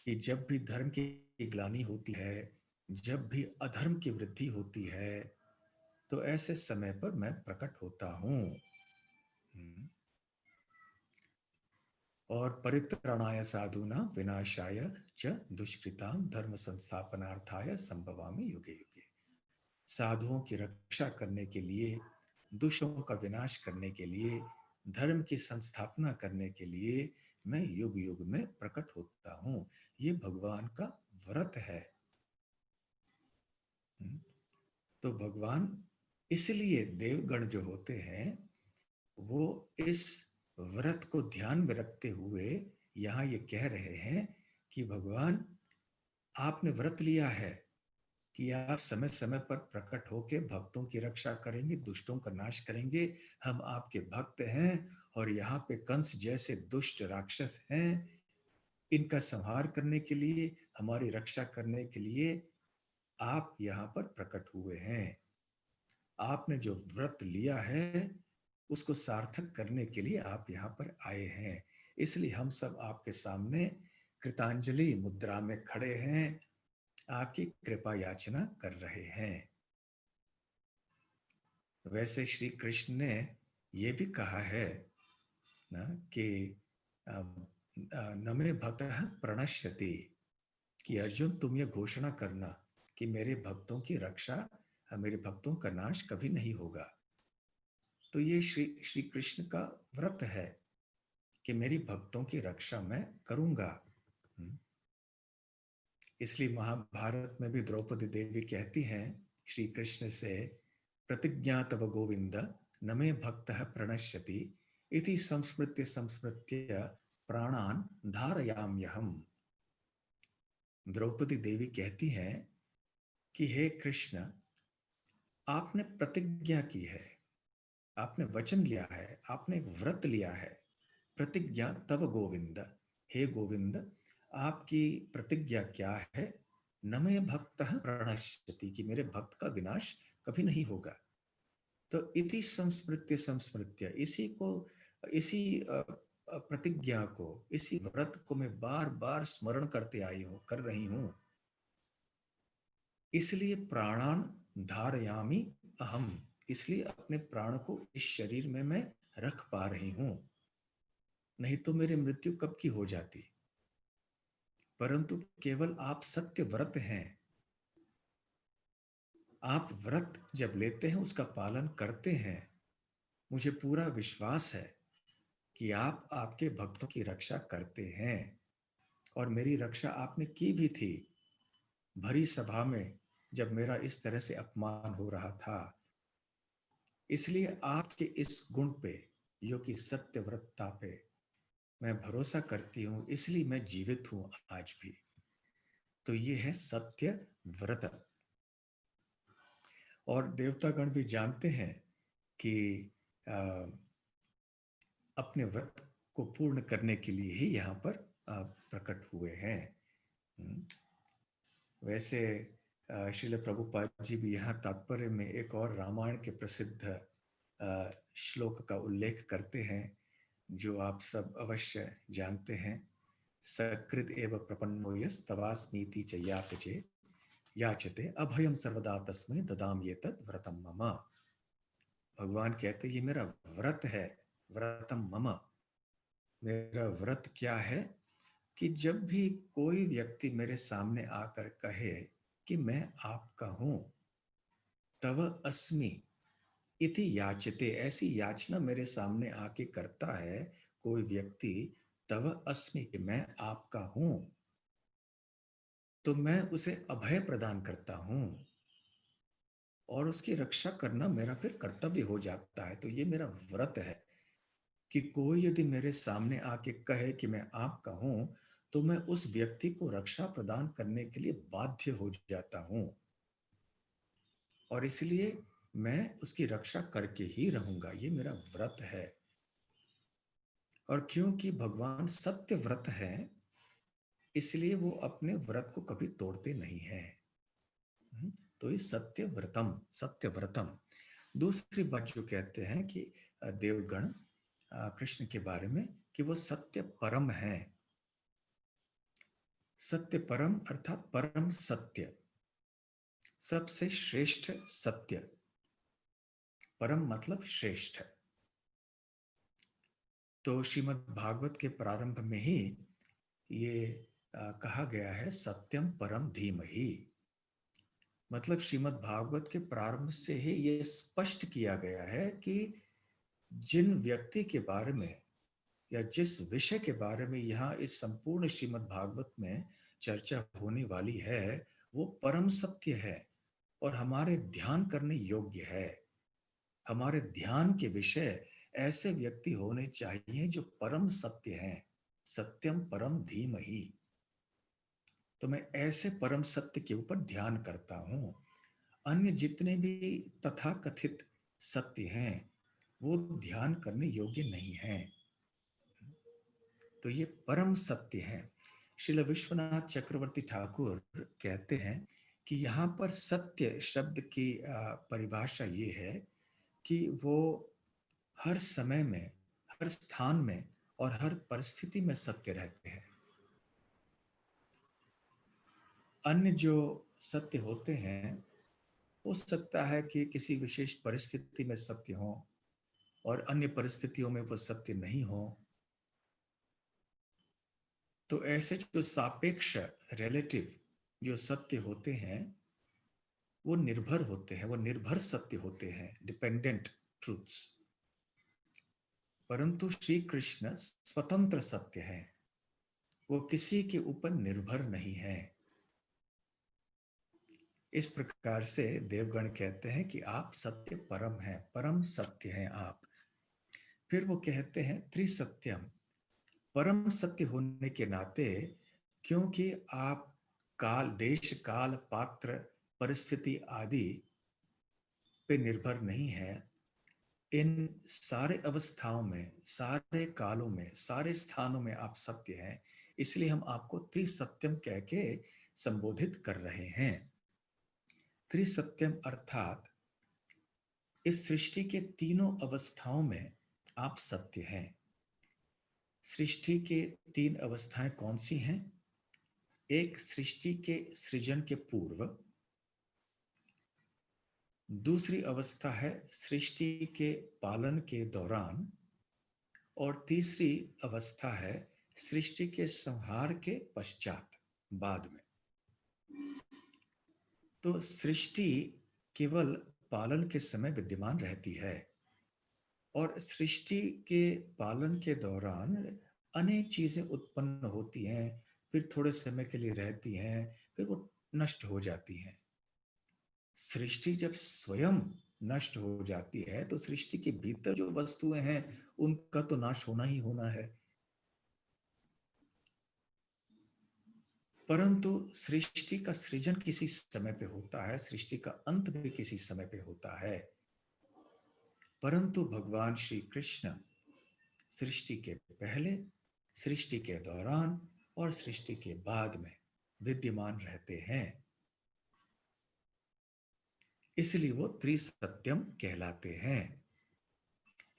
कि जब भी धर्म की ग्लानि होती है, जब भी अधर्म की वृद्धि होती है, तो ऐसे समय पर मैं प्रकट होता हूं। और परित्राणाय साधूना विनाशाय च दुष्कृताम धर्म संस्थापनार्थाय संभवामि युगे युगे। साधुओं की रक्षा करने के लिए, दुष्टों का विनाश करने के लिए, धर्म की संस्थापना करने के लिए मैं युग युग में प्रकट होता हूं। ये भगवान का व्रत है। तो भगवान इसलिए देवगण जो होते हैं वो इस व्रत को ध्यान में रखते हुए यहाँ ये कह रहे हैं कि भगवान, आपने व्रत लिया है कि आप समय समय पर प्रकट होकर भक्तों की रक्षा करेंगे, दुष्टों का नाश करेंगे। हम आपके भक्त हैं और यहाँ पे कंस जैसे दुष्ट राक्षस हैं, इनका संहार करने के लिए, हमारी रक्षा करने के लिए आप यहाँ पर प्रकट हुए हैं। आपने जो व्रत लिया है उसको सार्थक करने के लिए आप यहाँ पर आए हैं। इसलिए हम सब आपके सामने कृतांजलि मुद्रा में खड़े हैं, आपकी कृपा याचना कर रहे हैं। वैसे श्री कृष्ण ने ये भी कहा है ना कि न मे भक्तः प्रणश्यति, कि अर्जुन तुम ये घोषणा करना कि मेरे भक्तों की रक्षा, मेरे भक्तों का नाश कभी नहीं होगा। तो ये श्री श्री कृष्ण का व्रत है कि मेरी भक्तों की रक्षा मैं करूंगा। इसलिए महाभारत में भी द्रौपदी देवी कहती हैं श्री कृष्ण से, प्रतिज्ञा तव गोविंद न मे भक्तः प्रणश्यति इति संस्मृत्य संस्मृत्य प्राणान धारयाम्यहम्। द्रौपदी देवी कहती हैं कि हे कृष्ण, आपने प्रतिज्ञा की है, आपने वचन लिया है, आपने एक व्रत लिया है। प्रतिज्ञा तव गोविंद, हे गोविंद, आपकी प्रतिज्ञा क्या है? न मे भक्तः प्रणश्यति, कि मेरे भक्त का विनाश कभी नहीं होगा। तो इति संस्मृत्य संस्मृत्य, इसी प्रतिज्ञा को, इसी व्रत को मैं बार बार स्मरण करते आई हूं, कर रही हूं। इसलिए प्राणान धारयामि अहम, इसलिए अपने प्राण को इस शरीर में मैं रख पा रही हूं, नहीं तो मेरी मृत्यु कब की हो जाती। परंतु केवल आप सत्य व्रत हैं। आप व्रत जब लेते हैं, उसका पालन करते हैं, मुझे पूरा विश्वास है कि आप आपके भक्तों की रक्षा करते हैं। और मेरी रक्षा आपने की भी थी भरी सभा में, जब मेरा इस तरह से अपमान हो रहा था। इसलिए आपके इस गुण पे, जो कि सत्यव्रतता पे, मैं भरोसा करती हूं, इसलिए मैं जीवित हूं आज भी। तो ये है सत्य व्रत। और देवतागण भी जानते हैं कि अपने व्रत को पूर्ण करने के लिए ही यहाँ पर प्रकट हुए हैं। वैसे श्रील प्रभुपाद जी भी यहाँ तात्पर्य में एक और रामायण के प्रसिद्ध श्लोक का उल्लेख करते हैं, जो आप सब अवश्य जानते हैं। सकृत एव प्रपन्नो यस्तवास्मीति च याचते याचते अभयम सर्वदा तस्मै ददामि एतत् व्रतम मम। भगवान कहते ये मेरा व्रत है, व्रतम मम। मेरा व्रत क्या है कि जब भी कोई व्यक्ति मेरे सामने आकर कहे कि मैं आपका हूं, तव अस्मि इति याचते, ऐसी याचना मेरे सामने आके करता है कोई व्यक्ति, तव अस्मि, कि मैं आपका हूं, तो मैं उसे अभय प्रदान करता हूं और उसकी रक्षा करना मेरा फिर कर्तव्य हो जाता है। तो ये मेरा व्रत है कि कोई यदि मेरे सामने आके कहे कि मैं आपका हूं, तो मैं उस व्यक्ति को रक्षा प्रदान करने के लिए बाध्य हो जाता हूं, और इसलिए मैं उसकी रक्षा करके ही रहूंगा। ये मेरा व्रत है। और क्योंकि भगवान सत्य व्रत है, इसलिए वो अपने व्रत को कभी तोड़ते नहीं हैं। तो ये सत्य व्रतम, सत्य व्रतम। दूसरी बात जो कहते हैं कि देवगण कृष्ण के बारे में, कि वो सत्य परम है। सत्य परम अर्थात परम सत्य, सबसे श्रेष्ठ सत्य। परम मतलब श्रेष्ठ। तो श्रीमद् भागवत के प्रारंभ में ही ये कहा गया है, सत्यम परम धीमहि। मतलब श्रीमद् भागवत के प्रारंभ से ही ये स्पष्ट किया गया है कि जिन व्यक्ति के बारे में या जिस विषय के बारे में यहाँ इस संपूर्ण श्रीमद् भागवत में चर्चा होने वाली है, वो परम सत्य है और हमारे ध्यान करने योग्य है। हमारे ध्यान के विषय ऐसे व्यक्ति होने चाहिए जो परम सत्य हैं। सत्यम परम धीमहि। तो मैं ऐसे परम सत्य के ऊपर ध्यान करता हूं। अन्य जितने भी तथाकथित सत्य हैं वो ध्यान करने योग्य नहीं हैं। तो ये परम सत्य है। श्रील विश्वनाथ चक्रवर्ती ठाकुर कहते हैं कि यहाँ पर सत्य शब्द की परिभाषा ये है कि वो हर समय में, हर स्थान में और हर परिस्थिति में सत्य रहते हैं। अन्य जो सत्य होते हैं हो सकता है कि किसी विशेष परिस्थिति में सत्य हो और अन्य परिस्थितियों में वो सत्य नहीं हो। तो ऐसे जो सापेक्ष रिलेटिव जो सत्य होते हैं वो निर्भर होते हैं, वो निर्भर सत्य होते हैं, डिपेंडेंट ट्रूथ्स। परंतु श्री कृष्ण स्वतंत्र सत्य है, वो किसी के ऊपर निर्भर नहीं है। इस प्रकार से देवगण कहते हैं कि आप सत्य परम हैं, परम सत्य हैं आप। फिर वो कहते हैं त्रिसत्यम, परम सत्य होने के नाते, क्योंकि आप काल, देश, काल, पात्र, परिस्थिति आदि पे निर्भर नहीं है, इन सारे अवस्थाओं में, सारे कालों में, सारे स्थानों में आप सत्य हैं। इसलिए हम आपको त्रिसत्यम कह के संबोधित कर रहे हैं। त्रिसत्यम अर्थात इस सृष्टि के तीनों अवस्थाओं में आप सत्य हैं। सृष्टि के तीन अवस्थाएं कौन सी हैं? एक सृष्टि के सृजन के पूर्व, दूसरी अवस्था है सृष्टि के पालन के दौरान, और तीसरी अवस्था है सृष्टि के संहार के पश्चात, बाद में। तो सृष्टि केवल पालन के समय विद्यमान रहती है और सृष्टि के पालन के दौरान अनेक चीजें उत्पन्न होती हैं, फिर थोड़े समय के लिए रहती हैं, फिर वो नष्ट हो जाती हैं। सृष्टि जब स्वयं नष्ट हो जाती है तो सृष्टि के भीतर जो वस्तुएं हैं उनका तो नाश होना ही होना है। परंतु सृष्टि का सृजन किसी समय पे होता है, सृष्टि का अंत भी किसी समय पे होता है। परंतु भगवान श्री कृष्ण सृष्टि के पहले, सृष्टि के दौरान और सृष्टि के बाद में विद्यमान रहते हैं। इसलिए वो त्रिसत्यम कहलाते हैं।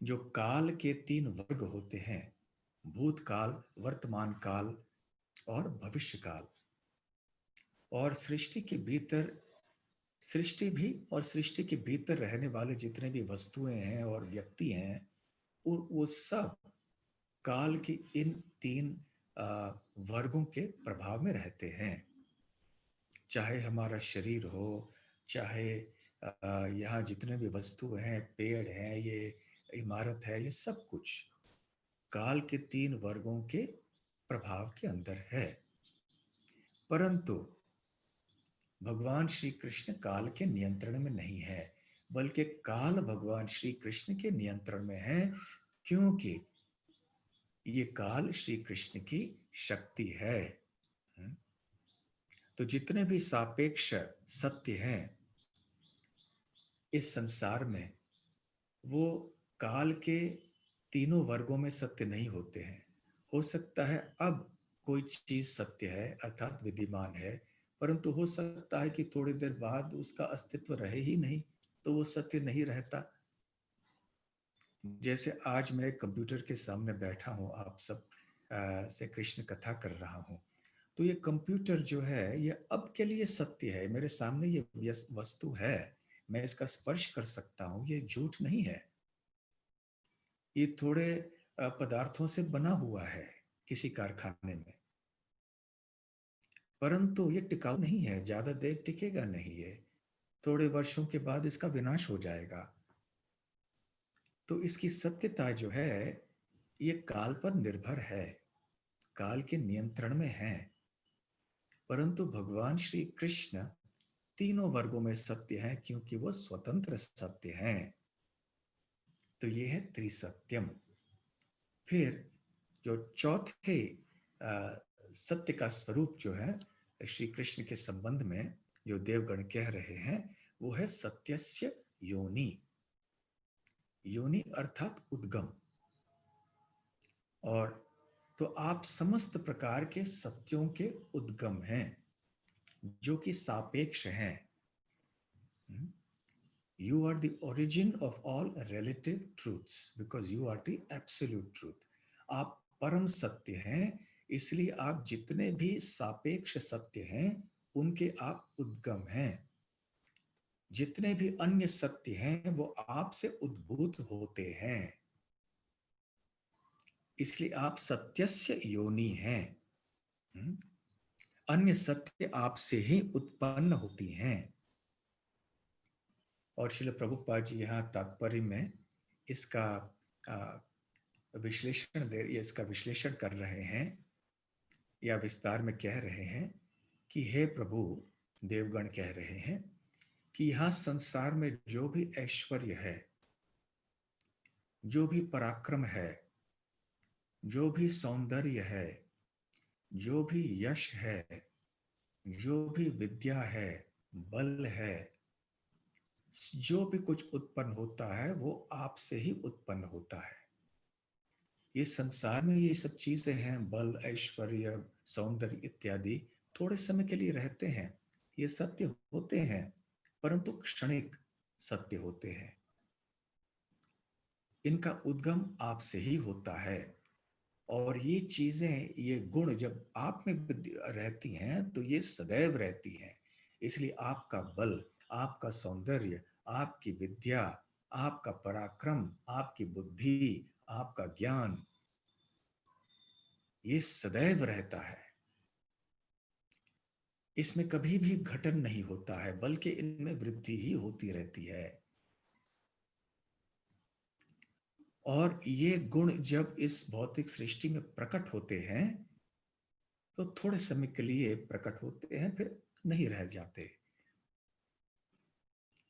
जो काल के तीन वर्ग होते हैं, भूतकाल, वर्तमान काल और भविष्य काल, और सृष्टि के भीतर, सृष्टि भी और सृष्टि के भीतर रहने वाले जितने भी वस्तुएं हैं और व्यक्ति हैं, वो सब काल की इन तीन वर्गों के प्रभाव में रहते हैं। चाहे हमारा शरीर हो, चाहे यहाँ जितने भी वस्तु हैं, पेड़ हैं, ये इमारत है, ये सब कुछ काल के तीन वर्गों के प्रभाव के अंदर है। परंतु भगवान श्री कृष्ण काल के नियंत्रण में नहीं है, बल्कि काल भगवान श्री कृष्ण के नियंत्रण में है, क्योंकि ये काल श्री कृष्ण की शक्ति है। तो जितने भी सापेक्ष सत्य हैं इस संसार में, वो काल के तीनों वर्गों में सत्य नहीं होते हैं। हो सकता है अब कोई चीज सत्य है अर्थात विद्यमान है, परंतु हो सकता है कि थोड़ी देर बाद उसका अस्तित्व रहे ही नहीं, तो वो सत्य नहीं रहता। जैसे आज मैं कंप्यूटर के सामने बैठा हूं, आप सब से कृष्ण कथा कर रहा हूं, तो ये कंप्यूटर जो है ये अब के लिए सत्य है, मेरे सामने ये वस्तु है, मैं इसका स्पर्श कर सकता हूं, ये झूठ नहीं है। ये थोड़े पदार्थों से बना हुआ है किसी कारखाने में, परंतु ये टिकाऊ नहीं है, ज्यादा देर टिकेगा नहीं, ये थोड़े वर्षों के बाद इसका विनाश हो जाएगा। तो इसकी सत्यता जो है ये काल पर निर्भर है, काल के नियंत्रण में है। परंतु भगवान श्री कृष्ण तीनों वर्गों में सत्य है, क्योंकि वो स्वतंत्र सत्य हैं। तो ये है त्रिसत्यम। फिर जो चौथे सत्य का स्वरूप जो है श्री कृष्ण के संबंध में जो देवगण कह रहे हैं वो है सत्यस्य योनि। योनि अर्थात उद्गम। और तो आप समस्त प्रकार के सत्यों के उद्गम हैं जो कि सापेक्ष हैं। You are the origin of all relative truths because you are the absolute truth. आप परम सत्य हैं, इसलिए आप जितने भी सापेक्ष सत्य हैं उनके आप उद्गम हैं। जितने भी अन्य सत्य हैं वो आपसे उद्भूत होते हैं, इसलिए आप सत्यस्य योनि हैं। अन्य सत्य आपसे ही उत्पन्न होती हैं। और श्रील प्रभुपाद जी यहाँ तात्पर्य में इसका इसका विश्लेषण कर रहे हैं या विस्तार में कह रहे हैं कि हे प्रभु, देवगण कह रहे हैं कि यहां संसार में जो भी ऐश्वर्य है, जो भी पराक्रम है, जो भी सौंदर्य है, जो भी यश है, जो भी विद्या है, बल है, जो भी कुछ उत्पन्न होता है वो आपसे ही उत्पन्न होता है। ये संसार में ये सब चीजें हैं, बल, ऐश्वर्य, सौंदर्य इत्यादि, थोड़े समय के लिए रहते हैं, ये सत्य होते हैं, परंतु क्षणिक सत्य होते हैं। इनका उद्गम आपसे ही होता है। और ये चीजें, ये गुण जब आप में रहती हैं तो ये सदैव रहती हैं। इसलिए आपका बल, आपका सौंदर्य, आपकी विद्या, आपका पराक्रम, आपकी बुद्धि, आपका ज्ञान, ये सदैव रहता है। इसमें कभी भी घटन नहीं होता है, बल्कि इनमें वृद्धि ही होती रहती है। और ये गुण जब इस भौतिक सृष्टि में प्रकट होते हैं तो थोड़े समय के लिए प्रकट होते हैं, फिर नहीं रह जाते।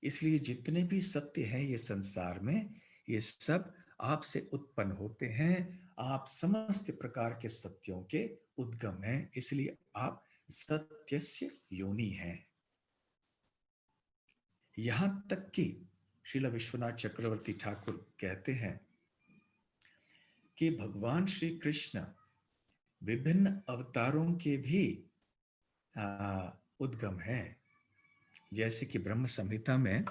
इसलिए जितने भी सत्य हैं ये संसार में, ये सब आपसे उत्पन्न होते हैं। आप समस्त प्रकार के सत्यों के उद्गम हैं, इसलिए आप सत्यस्य योनि हैं। यहां तक कि श्रील विश्वनाथ चक्रवर्ती ठाकुर कहते हैं कि भगवान श्री कृष्ण विभिन्न अवतारों के भी उद्गम हैं। जैसे कि ब्रह्म संहिता में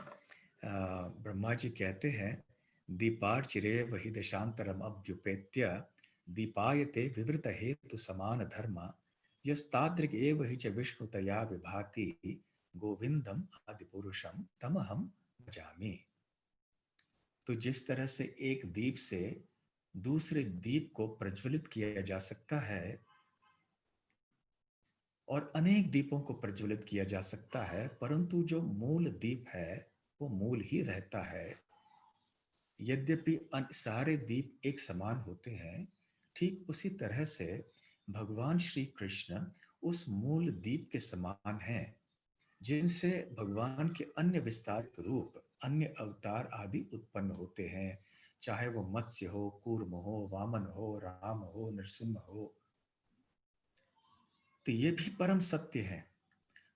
ब्रह्मा जी कहते हैं, दीपार्चिरे वही दशांतरम अभ्युपेत्य दीपायते विवृत हेतु समान धर्म यस्तादृग एव हि च विष्णुतया विभाति गोविंदम आदि पुरुषम तमहम भजामि। तो जिस तरह से एक दीप से दूसरे दीप को प्रज्वलित किया जा सकता है और अनेक दीपों को प्रज्वलित किया जा सकता है, परंतु जो मूल दीप है वो मूल ही रहता है। यद्यपि सारे दीप एक समान होते हैं, ठीक उसी तरह से भगवान श्री कृष्ण उस मूल दीप के समान हैं, जिनसे भगवान के अन्य विस्तारित रूप, अन्य अवतार आदि उत्पन्न होते हैं, चाहे वो मत्स्य हो, कूर्म हो, वामन हो, राम हो, नरसिंह हो। तो ये भी परम सत्य है।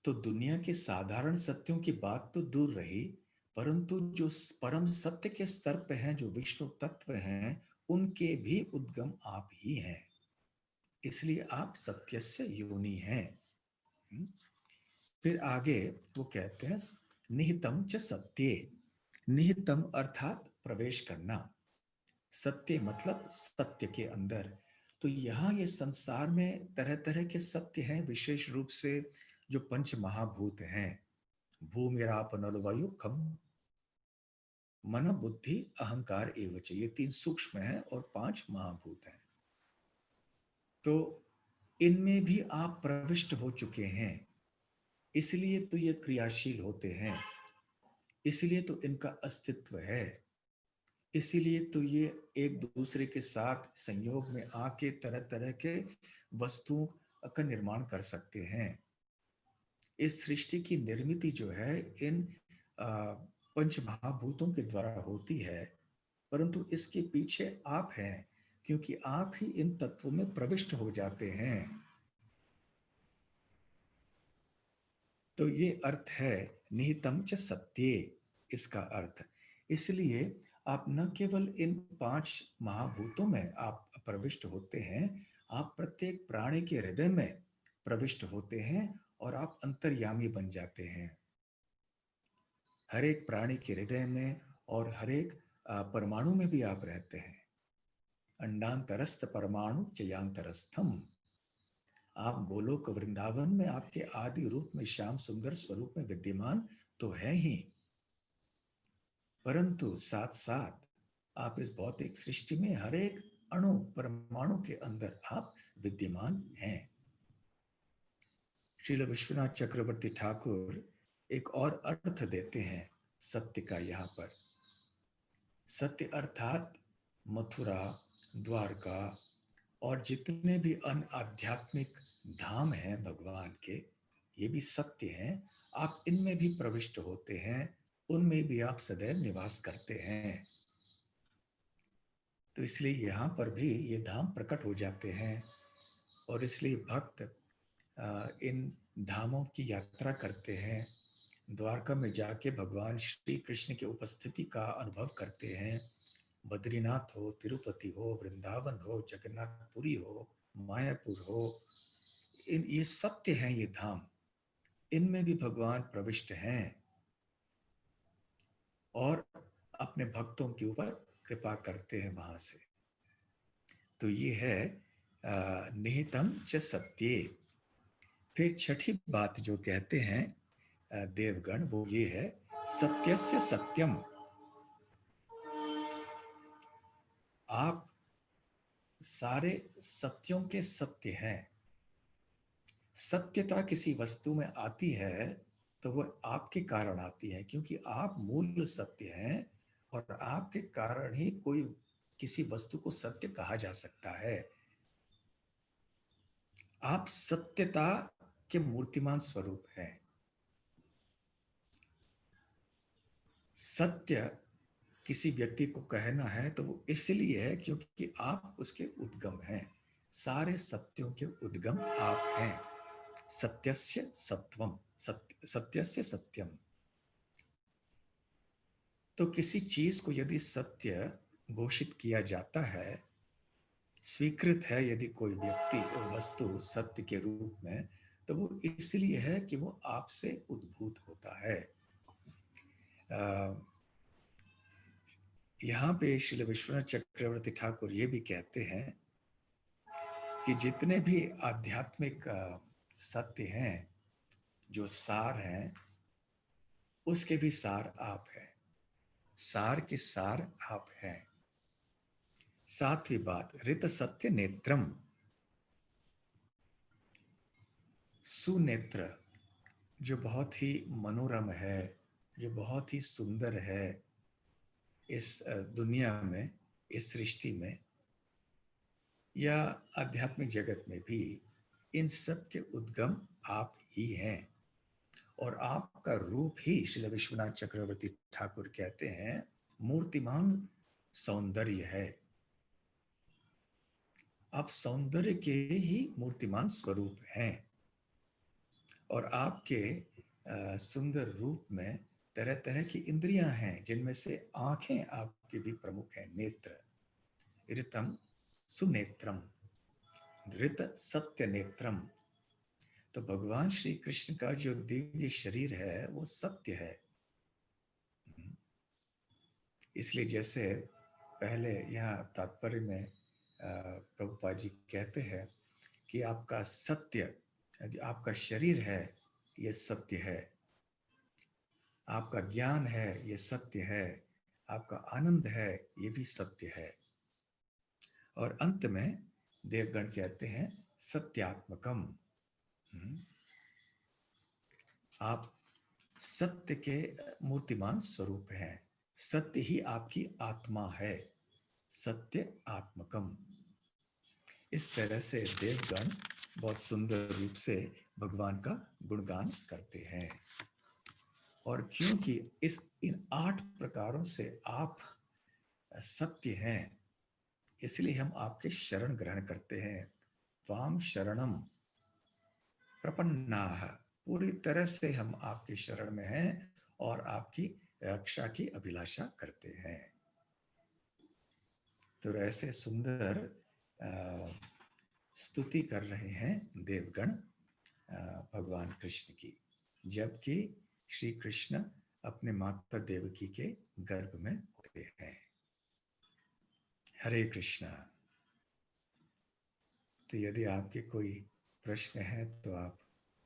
तो दुनिया के साधारण सत्यों की बात तो दूर रही, परंतु जो परम सत्य के स्तर पे हैं, जो विष्णु तत्व हैं, उनके भी उद्गम आप ही हैं। इसलिए आप सत्यस्य योनि हैं। फिर आगे वो कहते हैं निहितम च सत्ये। निहितम अर्थात प्रवेश करना, सत्य मतलब सत्य के अंदर। तो यहाँ ये संसार में तरह तरह के सत्य हैं, विशेष रूप से जो पंच महाभूत हैं, भूमिराप नल वायु खम मन बुद्धि अहंकार एवच, ये 3 सूक्ष्म हैं और 5 महाभूत हैं। तो इनमें भी आप प्रविष्ट हो चुके हैं, इसलिए तो ये क्रियाशील होते हैं, इसलिए तो इनका अस्तित्व है, इसीलिए तो ये एक दूसरे के साथ संयोग में आके तरह तरह के वस्तुओं का निर्माण कर सकते हैं। इस सृष्टि की निर्मिति जो है इन पंच महाभूतों के द्वारा होती है। परंतु इसके पीछे आप हैं, क्योंकि आप ही इन तत्वों में प्रविष्ट हो जाते हैं। तो ये अर्थ है निहितम च सत्ये, इसका अर्थ। इसलिए आप न केवल इन 5 महाभूतों में आप प्रविष्ट होते हैं, आप प्रत्येक प्राणी के हृदय में प्रविष्ट होते हैं और आप अंतर्यामी बन जाते हैं। हर एक प्राणी के हृदय में और हर एक परमाणु में भी आप रहते हैं। अंडांतरस्थ परमाणु चयांतरस्थम। आप गोलोक वृंदावन में आपके आदि रूप में श्याम सुंदर स्वरूप में विद्यमान तो है ही, परंतु साथ साथ आप इस भौतिक सृष्टि में हर एक अणु परमाणु के अंदर आप विद्यमान हैं। श्रील विश्वनाथ चक्रवर्ती ठाकुर एक और अर्थ देते हैं सत्य का यहाँ पर। सत्य अर्थात मथुरा, द्वारका और जितने भी अन्य आध्यात्मिक धाम हैं भगवान के, ये भी सत्य हैं। आप इनमें भी प्रविष्ट होते हैं, उनमें भी आप सदैव निवास करते हैं। तो इसलिए यहाँ पर भी ये धाम प्रकट हो जाते हैं और इसलिए भक्त इन धामों की यात्रा करते हैं। द्वारका में जाके भगवान श्री कृष्ण की उपस्थिति का अनुभव करते हैं। बद्रीनाथ हो, तिरुपति हो, वृंदावन हो, जगन्नाथपुरी हो, मायापुर हो, ये सत्य हैं ये धाम। इनमें भी भगवान प्रविष्ट हैं और अपने भक्तों के ऊपर कृपा करते हैं वहां से। तो ये है निहितम च सत्ये। फिर छठी बात जो कहते हैं देवगण, वो ये है सत्यस्य सत्यम। आप सारे सत्यों के सत्य हैं। सत्यता किसी वस्तु में आती है तो वह आपके कारण आती है, क्योंकि आप मूल सत्य हैं और आपके कारण ही कोई किसी वस्तु को सत्य कहा जा सकता है। आप सत्यता के मूर्तिमान स्वरूप हैं। सत्य किसी व्यक्ति को कहना है तो वो इसलिए है क्योंकि आप उसके उद्गम हैं। सारे सत्यों के उद्गम आप हैं। सत्यस्य सत्वम, सत्यस्य सत्यम। तो किसी चीज को यदि सत्य घोषित किया जाता है, स्वीकृत है यदि कोई व्यक्ति वस्तु सत्य के रूप में, तो वो इसलिए है कि वो आपसे उद्भूत होता है। यहाँ पे श्री विश्वनाथ चक्रवर्ती ठाकुर ये भी कहते हैं कि जितने भी आध्यात्मिक सत्य हैं, जो सार हैं, उसके भी सार आप हैं। सार के सार आप हैं। सातवीं बात, ऋत सत्य नेत्रम। सुनेत्र, जो बहुत ही मनोरम है, जो बहुत ही सुंदर है इस दुनिया में, इस सृष्टि में या आध्यात्मिक जगत में भी, इन सब के उद्गम आप ही हैं। और आपका रूप ही श्री विश्वनाथ चक्रवर्ती ठाकुर कहते हैं मूर्तिमान सौंदर्य है। आप सौंदर्य के ही मूर्तिमान स्वरूप हैं और आपके सुंदर रूप में तरह तरह की इंद्रियां हैं, जिनमें से आंखें आपकी भी प्रमुख हैं। नेत्र, ऋतम सुनेत्रम, ऋत सत्य नेत्रम। तो भगवान श्री कृष्ण का जो दिव्य शरीर है वो सत्य है। इसलिए जैसे पहले यहाँ तात्पर्य में प्रभुपाद जी कहते हैं कि आपका सत्य, आपका शरीर है ये सत्य है, आपका ज्ञान है ये सत्य है, आपका आनंद है ये भी सत्य है। और अंत में देवगण कहते हैं सत्यात्मकम। आप सत्य के मूर्तिमान स्वरूप हैं। सत्य ही आपकी आत्मा है। सत्य आत्मकम। इस तरह से देवगण बहुत सुंदर रूप से भगवान का गुणगान करते हैं। और क्योंकि इन 8 प्रकारों से आप सत्य हैं, इसलिए हम आपके शरण ग्रहण करते हैं। त्वाम शरणम प्रपन्नाः, पूरी तरह से हम आपकी शरण में हैं और आपकी रक्षा की अभिलाषा करते हैं। तो ऐसे सुंदर स्तुति कर रहे हैं देवगण भगवान कृष्ण की, जबकि श्री कृष्ण अपने माता देवकी के गर्भ में होते हैं। हरे कृष्णा। तो यदि आपके कोई प्रश्न है तो आप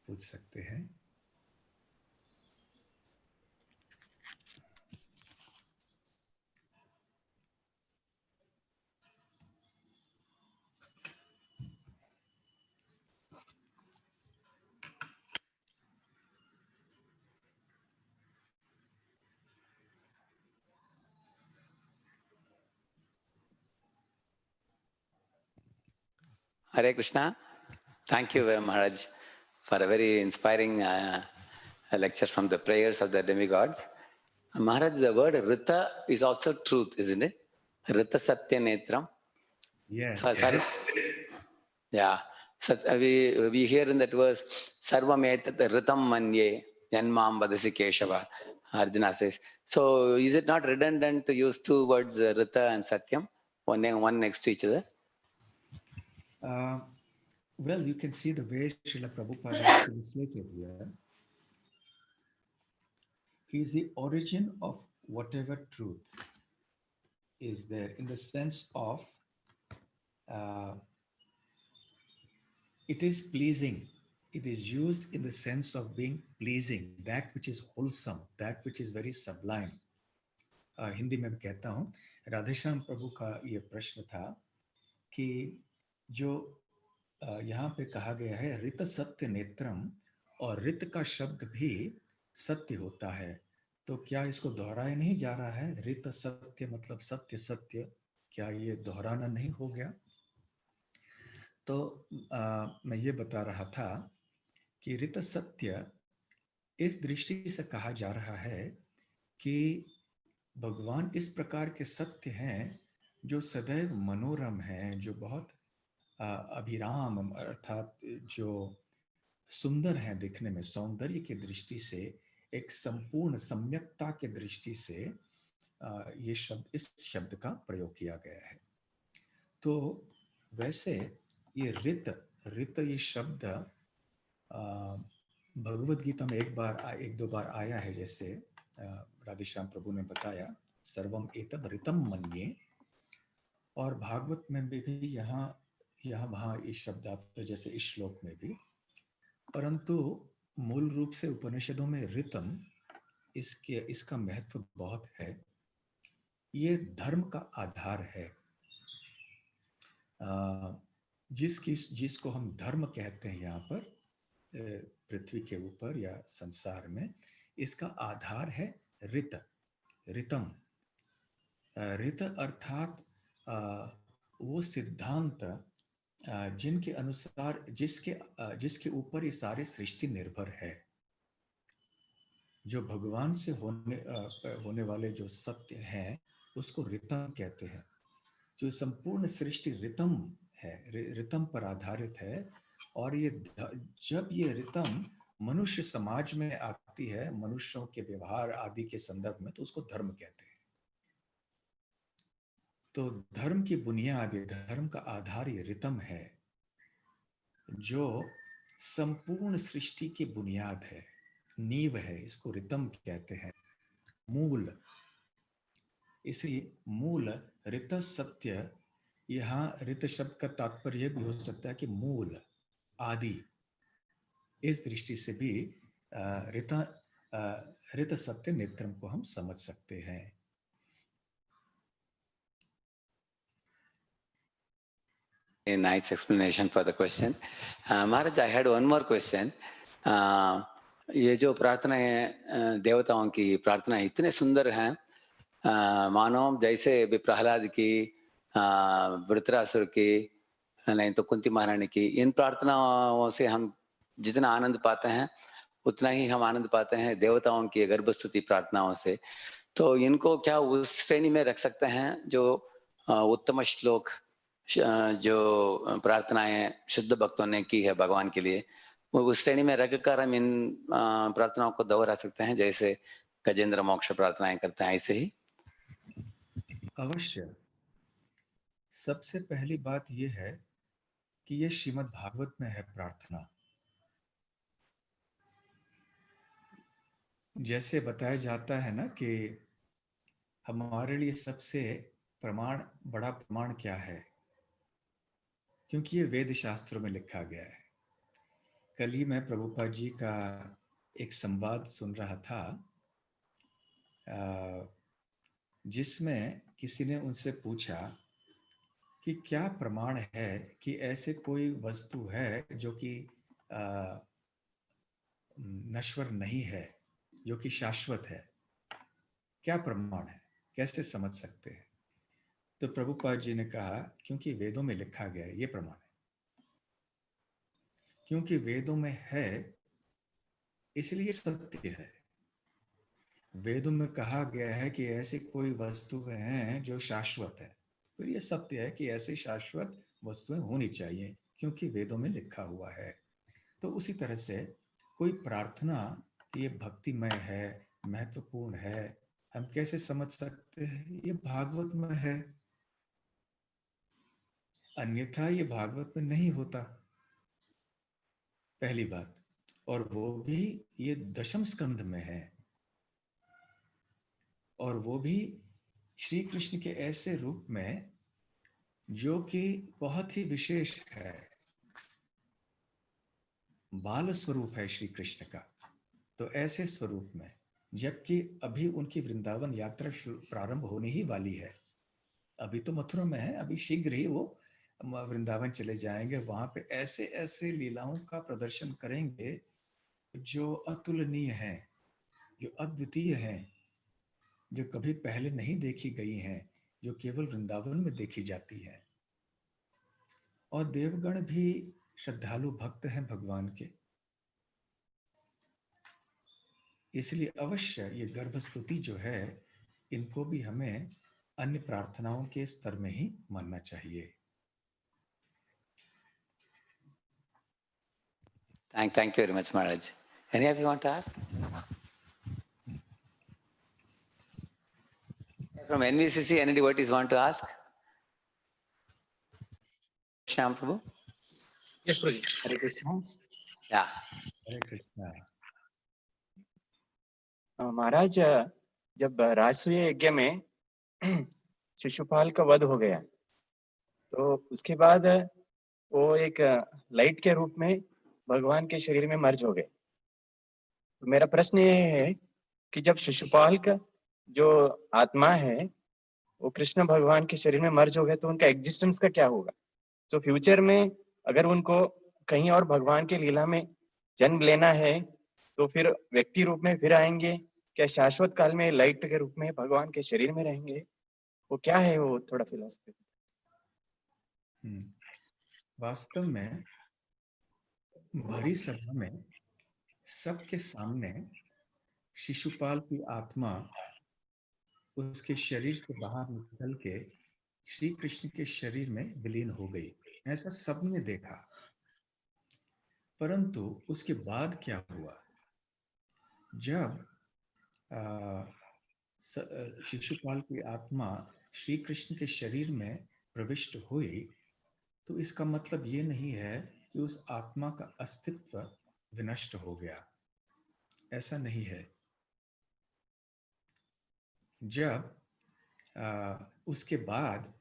पूछ सकते हैं। Hare Krishna. Thank you, Maharaj, for a very inspiring lecture from the prayers of the demigods. Maharaj, the word Rita is also truth, isn't it? Rita Satya Netram. Yes. Sorry. Yeah. So, we hear in that verse, Sarvam etat Ritam Manye Janmam Vadasi Keshava. Arjuna says. So, is it not redundant to use two words, Rita and Satyam, one next to each other? Well, you can see the way Srila Prabhupada has translated here. He is the origin of whatever truth is there, in the sense of it is pleasing. It is used in the sense of being pleasing, that which is wholesome, that which is very sublime. Hindi में कहता हूँ, राधेश्याम प्रभु का ये प्रश्न था कि जो यहाँ पे कहा गया है ऋत सत्य नेत्रम, और ऋत का शब्द भी सत्य होता है, तो क्या इसको दोहराया नहीं जा रहा है? ऋत सत्य मतलब सत्य सत्य, क्या ये दोहराना नहीं हो गया? तो मैं ये बता रहा था कि ऋत सत्य इस दृष्टि से कहा जा रहा है कि भगवान इस प्रकार के सत्य हैं जो सदैव मनोरम हैं, जो बहुत अभिराम अर्थात जो सुंदर हैं दिखने में, सौंदर्य की दृष्टि से, एक संपूर्ण सम्यकता के दृष्टि से ये शब्द, इस शब्द का प्रयोग किया गया है। तो वैसे ये ऋत ये शब्द भगवद गीता में एक दो बार आया है, जैसे राधेश्याम प्रभु ने बताया सर्वम एतद् ऋतम मन्ये, और भागवत में भी यहाँ वहाँ इस शब्द आता है, जैसे इस श्लोक में भी। परंतु मूल रूप से उपनिषदों में ऋतम इसका महत्व बहुत है। ये धर्म का आधार है। जिसको हम धर्म कहते हैं यहाँ पर पृथ्वी के ऊपर या संसार में, इसका आधार है ऋतम। ऋत अर्थात वो सिद्धांत जिनके अनुसार जिसके ऊपर ये सारी सृष्टि निर्भर है, जो भगवान से होने वाले जो सत्य हैं उसको ऋतम कहते हैं। जो संपूर्ण सृष्टि ऋतम है, ऋतम पर आधारित है, और ये जब ये ऋतम मनुष्य समाज में आती है, मनुष्यों के व्यवहार आदि के संदर्भ में, तो उसको धर्म कहते हैं। तो धर्म की बुनियाद, धर्म का आधार ये ऋतम है, जो संपूर्ण सृष्टि की बुनियाद है, नींव है, इसको ऋतम कहते हैं, मूल। इसलिए मूल ऋत सत्य, यहाँ ऋत शब्द का तात्पर्य भी हो सकता है कि मूल, आदि। इस दृष्टि से भी ऋत सत्य नेत्रम को हम समझ सकते हैं। A nice explanation for the question. Maharaj, I had one more question. ये जो प्रार्थना है, देवताओं की प्रार्थना इतने सुंदर हैं, मानो जैसे भी प्रहलाद की, वृत्रासुर की, नहीं तो कुंती महारानी की, इन प्रार्थनाओं से हम जितना आनंद पाते हैं उतना ही हम आनंद पाते हैं देवताओं की गर्भस्तुति प्रार्थनाओं से। तो इनको क्या उस श्रेणी में रख सकते हैं जो उत्तम श्लोक जो प्रार्थनाएं शुद्ध भक्तों ने की है भगवान के लिए, वो उस श्रेणी में रखकर हम इन प्रार्थनाओं को दोहरा सकते हैं, जैसे गजेंद्र मोक्ष प्रार्थनाएं करते हैं ऐसे ही? अवश्य। सबसे पहली बात यह है कि यह श्रीमद् भागवत में है प्रार्थना। जैसे बताया जाता है ना कि हमारे लिए सबसे बड़ा प्रमाण क्या है, क्योंकि ये वेद शास्त्रों में लिखा गया है। कल ही मैं प्रभुपाद जी का एक संवाद सुन रहा था, जिसमें किसी ने उनसे पूछा कि क्या प्रमाण है कि ऐसे कोई वस्तु है जो कि नश्वर नहीं है, जो कि शाश्वत है। क्या प्रमाण है, कैसे समझ सकते हैं? तो प्रभुपाद जी ने कहा, क्योंकि वेदों में लिखा गया है, ये प्रमाण है। क्योंकि वेदों में है इसलिए सत्य है। वेदों में कहा गया है कि ऐसी कोई वस्तुएं हैं जो शाश्वत है, फिर ये सत्य है कि ऐसी शाश्वत वस्तुएं होनी चाहिए, क्योंकि वेदों में लिखा हुआ है। तो उसी तरह से कोई प्रार्थना ये भक्तिमय है, महत्वपूर्ण है, हम कैसे समझ सकते हैं? ये भागवत में है, अन्यथा ये भागवत में नहीं होता, पहली बात। और वो भी ये दशम स्कंध में है, और वो भी श्री कृष्ण के ऐसे रूप में जो कि बहुत ही विशेष है। बाल स्वरूप है श्री कृष्ण का। तो ऐसे स्वरूप में, जबकि अभी उनकी वृंदावन यात्रा प्रारंभ होने ही वाली है, अभी तो मथुरा में है, अभी शीघ्र ही वो वृंदावन चले जाएंगे। वहां पे ऐसे ऐसे लीलाओं का प्रदर्शन करेंगे जो अतुलनीय है, जो अद्वितीय है, जो कभी पहले नहीं देखी गई हैं, जो केवल वृंदावन में देखी जाती है। और देवगण भी श्रद्धालु भक्त हैं भगवान के, इसलिए अवश्य ये गर्भस्तुति जो है, इनको भी हमें अन्य प्रार्थनाओं के स्तर में ही मानना चाहिए। Thank you very much, Maharaj. Any of you want to ask? From NVCC, any devotees want to ask? Shyam Prabhu? Yes, Prabhuji. Hare Krishna. Yeah. हरे कृष्णा। महाराज, जब राजसूय यज्ञ में शिशुपाल का वध हो गया, तो उसके बाद वो एक लाइट के रूप में भगवान के शरीर में मर्ज हो गए। तो मेरा प्रश्न ये है कि जब शिशुपाल का जो आत्मा है वो कृष्ण भगवान के शरीर में मर्ज हो गए, तो उनका एग्जिस्टेंस का क्या होगा? तो फ्यूचर में अगर उनको कहीं और भगवान के लीला में जन्म लेना है, तो फिर व्यक्ति रूप में फिर आएंगे क्या? शाश्वत काल में लाइट के रूप में भगवान के शरीर में रहेंगे? वो क्या है, वो थोड़ा फिलॉसफी। वास्तव में भरी सभा में सबके सामने शिशुपाल की आत्मा उसके शरीर से बाहर निकल के श्री कृष्ण के शरीर में विलीन हो गई, ऐसा सबने देखा। परंतु उसके बाद क्या हुआ? जब शिशुपाल की आत्मा श्री कृष्ण के शरीर में प्रविष्ट हुई, तो इसका मतलब ये नहीं है कि उस आत्मा का अस्तित्व विनष्ट हो गया, ऐसा नहीं है। जब उसके बाद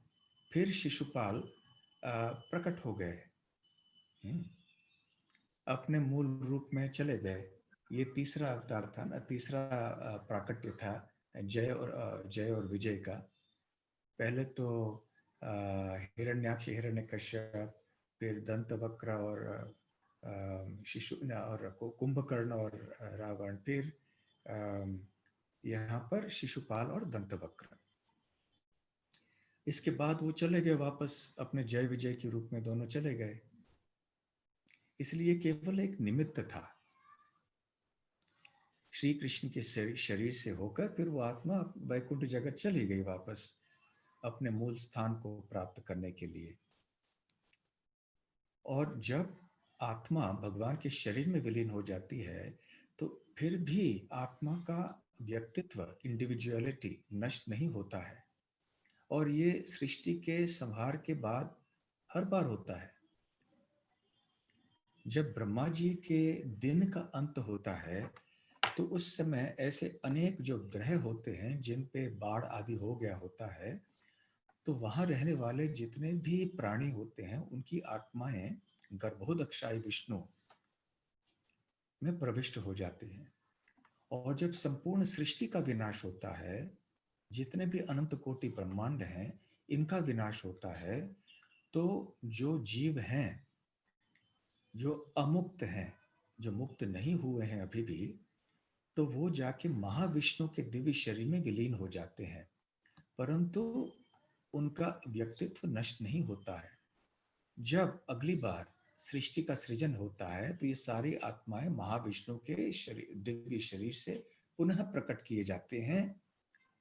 फिर शिशुपाल प्रकट हो गए, अपने मूल रूप में चले गए। ये तीसरा अवतार था ना, तीसरा प्राकट्य था जय और विजय का। पहले तो हिरण्याक्ष हिरण्यकश्यप, फिर दंतवक्र और शिशु और कुंभकर्ण और रावण, फिर यहाँ पर शिशुपाल और दंतवक्र। इसके बाद वो चले गए वापस अपने जय विजय के रूप में, दोनों चले गए। इसलिए केवल एक निमित्त था। श्री कृष्ण के शरीर से होकर फिर वो आत्मा वैकुंठ जगत चली गई वापस अपने मूल स्थान को प्राप्त करने के लिए। और जब आत्मा भगवान के शरीर में विलीन हो जाती है तो फिर भी आत्मा का व्यक्तित्व, इंडिविजुअलिटी नष्ट नहीं होता है। और ये सृष्टि के संहार के बाद हर बार होता है। जब ब्रह्मा जी के दिन का अंत होता है तो उस समय ऐसे अनेक जो ग्रह होते हैं जिन पे बाढ़ आदि हो गया होता है, तो वहां रहने वाले जितने भी प्राणी होते हैं उनकी आत्माएं गर्भोदक्षाई विष्णु में प्रविष्ट हो जाते हैं। और जब संपूर्ण सृष्टि का विनाश होता है, जितने भी अनंत कोटि ब्रह्मांड हैं इनका विनाश होता है, तो जो जीव हैं, जो अमुक्त हैं, जो मुक्त नहीं हुए हैं अभी भी, तो वो जाके महाविष्णु के दिव्य शरीर में विलीन हो जाते हैं, परंतु उनका व्यक्तित्व नष्ट नहीं होता है। जब अगली बार सृष्टि का सृजन होता है तो ये सारी आत्माएं महाविष्णु के शरीर, दिव्य शरीर से पुनः प्रकट किए जाते हैं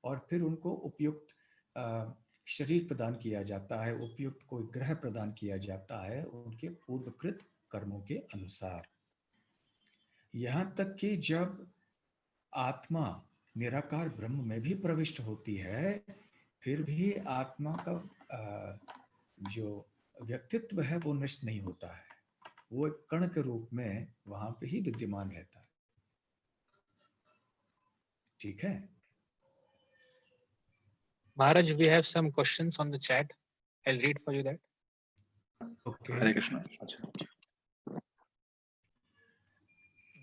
और फिर उनको उपयुक्त शरीर प्रदान किया जाता है, उपयुक्त कोई ग्रह प्रदान किया जाता है उनके पूर्वकृत कर्मों के अनुसार। यहां तक कि जब आत्मा निराकार ब्रह्म में भी प्रविष्ट होती है, फिर भी आत्मा का जो व्यक्तित्व है वो नष्ट नहीं होता है, वो एक कण के रूप में वहां पे ही विद्यमान रहता है। ठीक है Maharaj, we have some questions on the chat. I'll read for you that. Okay. Hare Krishna.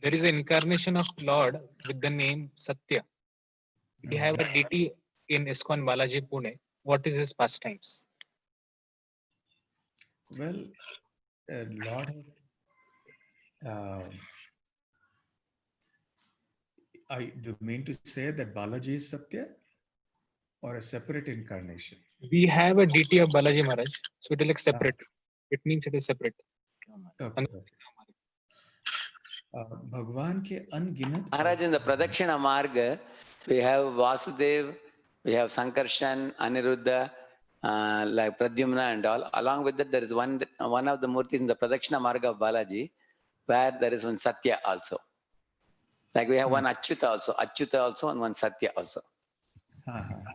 There is an incarnation of Lord with the name Satya. We have a deity in ISKCON Balaji Pune. What is his pastimes? Well, Lord, do you mean to say that Balaji is Satya or a separate incarnation? We have a deity of Balaji Maharaj, so it is like separate. It means it is separate. Okay. भगवान के अनगिनत Maharaj, in the Pradakshina Marga, we have Vasudev, we have Sankarshan, Aniruddha, like Pradyumna and all. Along with that, there is one of the murtis in the Pradakshina Marga of Balaji, where there is one Satya also. Like we have one Achyuta also, and one Satya also. हाँ हाँ,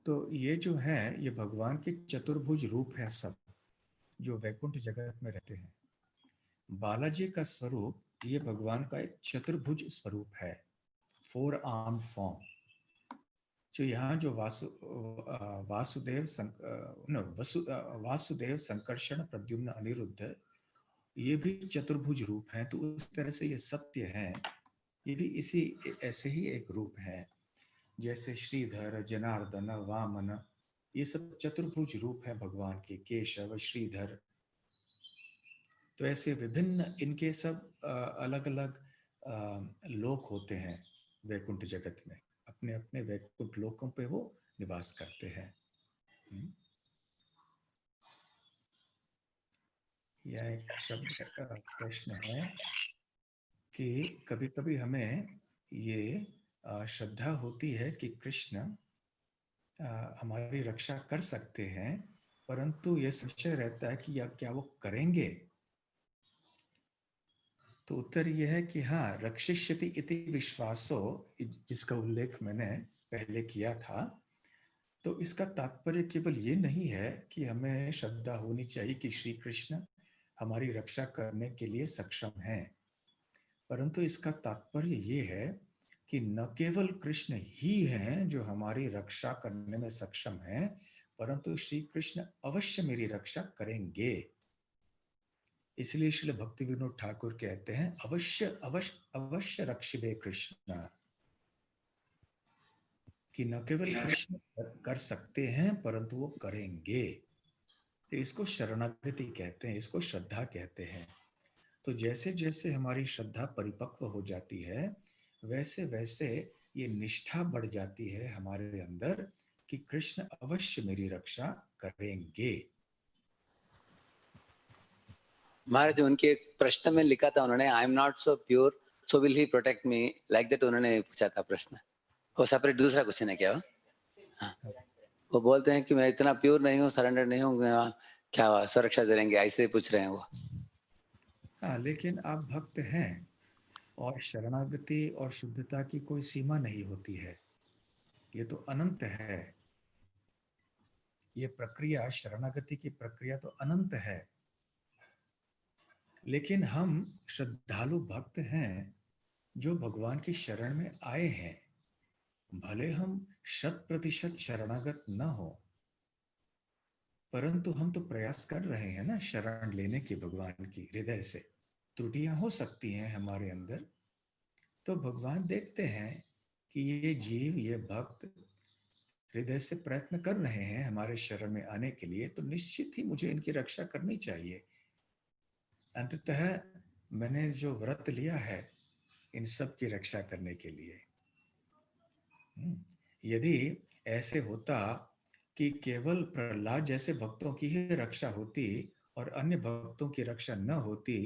तो ये जो है ये भगवान के चतुर्भुज रूप है सब, जो वैकुंठ जगत में रहते हैं। बालाजी का स्वरूप ये भगवान का एक चतुर्भुज स्वरूप है, 4 आर्म्ड फॉर्म। जो यहाँ जो वासुदेव संकर्षण प्रद्युम्न अनिरुद्ध, ये भी चतुर्भुज रूप हैं। तो उस तरह से ये सत्य है, ये भी इसी ऐसे ही एक रूप है। जैसे श्रीधर, जनार्दन, वामन, ये सब चतुर्भुज रूप है भगवान के, केशव, श्रीधर। तो ऐसे विभिन्न इनके सब अलग अलग लोक होते हैं वैकुंठ जगत में, अपने अपने वैकुंठ लोकों पे वो निवास करते हैं। यह एक प्रश्न है कि कभी कभी हमें ये श्रद्धा होती है कि कृष्ण हमारी रक्षा कर सकते हैं, परंतु ये संशय रहता है कि क्या वो करेंगे। तो उत्तर यह है कि हाँ, रक्षिष्यति इति विश्वासो, जिसका उल्लेख मैंने पहले किया था। तो इसका तात्पर्य केवल ये नहीं है कि हमें श्रद्धा होनी चाहिए कि श्री कृष्ण हमारी रक्षा करने के लिए सक्षम हैं, परंतु इसका तात्पर्य ये है कि न केवल कृष्ण ही हैं जो हमारी रक्षा करने में सक्षम हैं, परंतु श्री कृष्ण अवश्य मेरी रक्षा करेंगे। इसलिए श्रील भक्ति विनोद ठाकुर कहते हैं, अवश्य अवश्य अवश्य रक्षिबे कृष्ण, कि न केवल कृष्ण कर सकते हैं परंतु वो करेंगे। तो इसको शरणागति कहते हैं, इसको श्रद्धा कहते हैं। तो जैसे जैसे हमारी श्रद्धा परिपक्व हो जाती है, वैसे वैसे ये निष्ठा बढ़ जाती है हमारे अंदर कि कृष्ण अवश्य मेरी रक्षा करेंगे। महाराज, उनके एक प्रश्न में लिखा था उन्होंने, I am not so pure so will he protect me? Like that उन्होंने पूछा था प्रश्न. वो सेपरेट दूसरा क्वेश्चन है क्या? हाँ. वो बोलते हैं कि मैं इतना प्योर नहीं हूँ, सरेंडर नहीं हूँ, क्या सुरक्षा देंगे, ऐसे पूछ रहे हैं वो. हाँ, लेकिन आप भक्त हैं और शरणागति और शुद्धता की कोई सीमा नहीं होती है, ये तो अनंत है. ये प्रक्रिया, शरणागति की प्रक्रिया तो अनंत है. लेकिन हम श्रद्धालु भक्त हैं जो भगवान की शरण में आए हैं. भले हम 100% शरणागत न हो, परंतु हम तो प्रयास कर रहे हैं ना शरण लेने की भगवान की हृदय से. त्रुटियां हो सकती हैं हमारे अंदर, तो भगवान देखते हैं कि ये जीव, ये भक्त हृदय से प्रयत्न कर रहे हैं हमारे शरण में आने के लिए, तो निश्चित ही मुझे इनकी रक्षा करनी चाहिए. अंततः मैंने जो व्रत लिया है इन सब की रक्षा करने के लिए. यदि ऐसे होता कि केवल प्रहलाद जैसे भक्तों की ही रक्षा होती और अन्य भक्तों की रक्षा न होती,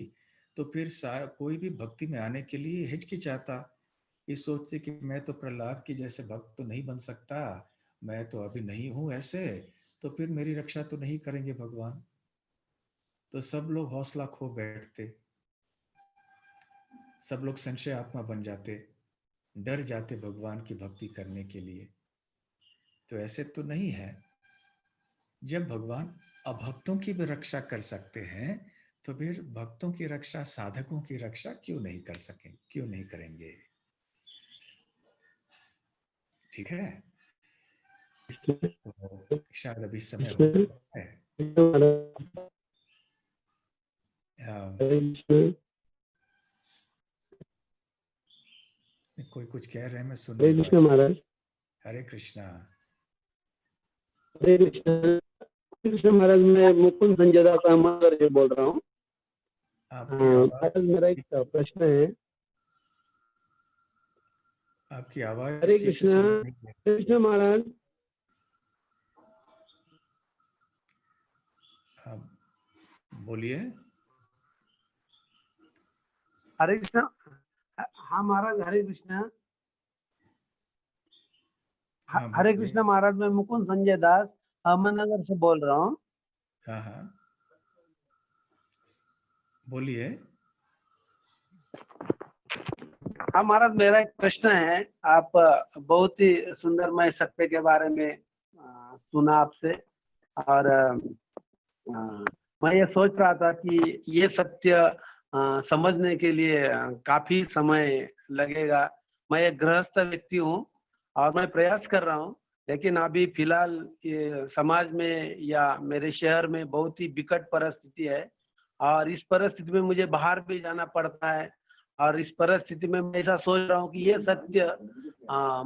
तो फिर कोई भी भक्ति में आने के लिए हिचकिचाता, इस सोच से कि मैं तो प्रहलाद की जैसे भक्त तो नहीं बन सकता, मैं तो अभी नहीं हूं ऐसे, तो फिर मेरी रक्षा तो नहीं करेंगे भगवान. तो सब लोग हौसला खो बैठते, सब लोग संशय आत्मा बन जाते, डर जाते भगवान की भक्ति करने के लिए. तो ऐसे तो नहीं है. जब भगवान अभक्तों की भी रक्षा कर सकते हैं, तो फिर भक्तों की रक्षा, साधकों की रक्षा क्यों नहीं कर सकें, क्यों नहीं करेंगे? ठीक है. तो शायद अभी समय हो गया है. कोई कुछ कह रहे हैं, मैं सुन हरे नहीं कृष्ण पाया. महाराज. हरे कृष्णा. हरे कृष्ण महाराज. मैं मुकुंद संजय दास अहमदनगर से बोल रहा हूँ. आपकी आवाज, महाराज मेरा एक प्रश्न है. आपकी आवाज हरे ठीक से कृष्ण. सुन नहीं है. हरे कृष्ण महाराज. हाँ, बोलिए. हरे कृष्ण. हाँ महाराज, हरे कृष्ण. हाँ, हरे बोलिए. कृष्ण महाराज. मैं मुकुंद संजय दास अहमदनगर से बोल रहा हूँ. हाँ हाँ, बोलिए. हाँ महाराज, मेरा एक प्रश्न है. आप बहुत ही सुंदरमय सत्य के बारे में सुना आपसे, और मैं ये सोच रहा था कि ये सत्य समझने के लिए काफी समय लगेगा. मैं एक गृहस्थ व्यक्ति हूँ और मैं प्रयास कर रहा हूँ, लेकिन अभी फिलहाल ये समाज में या मेरे शहर में बहुत ही विकट परिस्थिति है, और इस परिस्थिति में मुझे बाहर भी जाना पड़ता है. और इस परिस्थिति में मैं ऐसा सोच रहा हूँ कि ये सत्य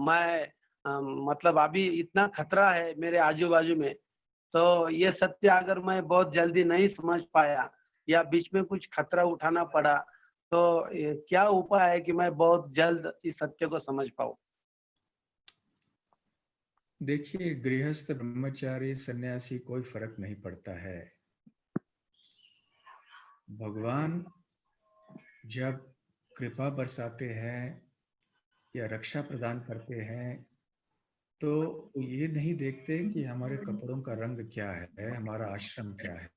मैं मतलब अभी इतना खतरा है मेरे आजू बाजू में, तो ये सत्य अगर मैं बहुत जल्दी नहीं समझ पाया या बीच में कुछ खतरा उठाना पड़ा, तो क्या उपाय है कि मैं बहुत जल्द इस सत्य को समझ पाऊं? देखिए, गृहस्थ, ब्रह्मचारी, सन्यासी, कोई फर्क नहीं पड़ता है. भगवान जब कृपा बरसाते हैं या रक्षा प्रदान करते हैं, तो वो ये नहीं देखते कि हमारे कपड़ों का रंग क्या है, हमारा आश्रम क्या है.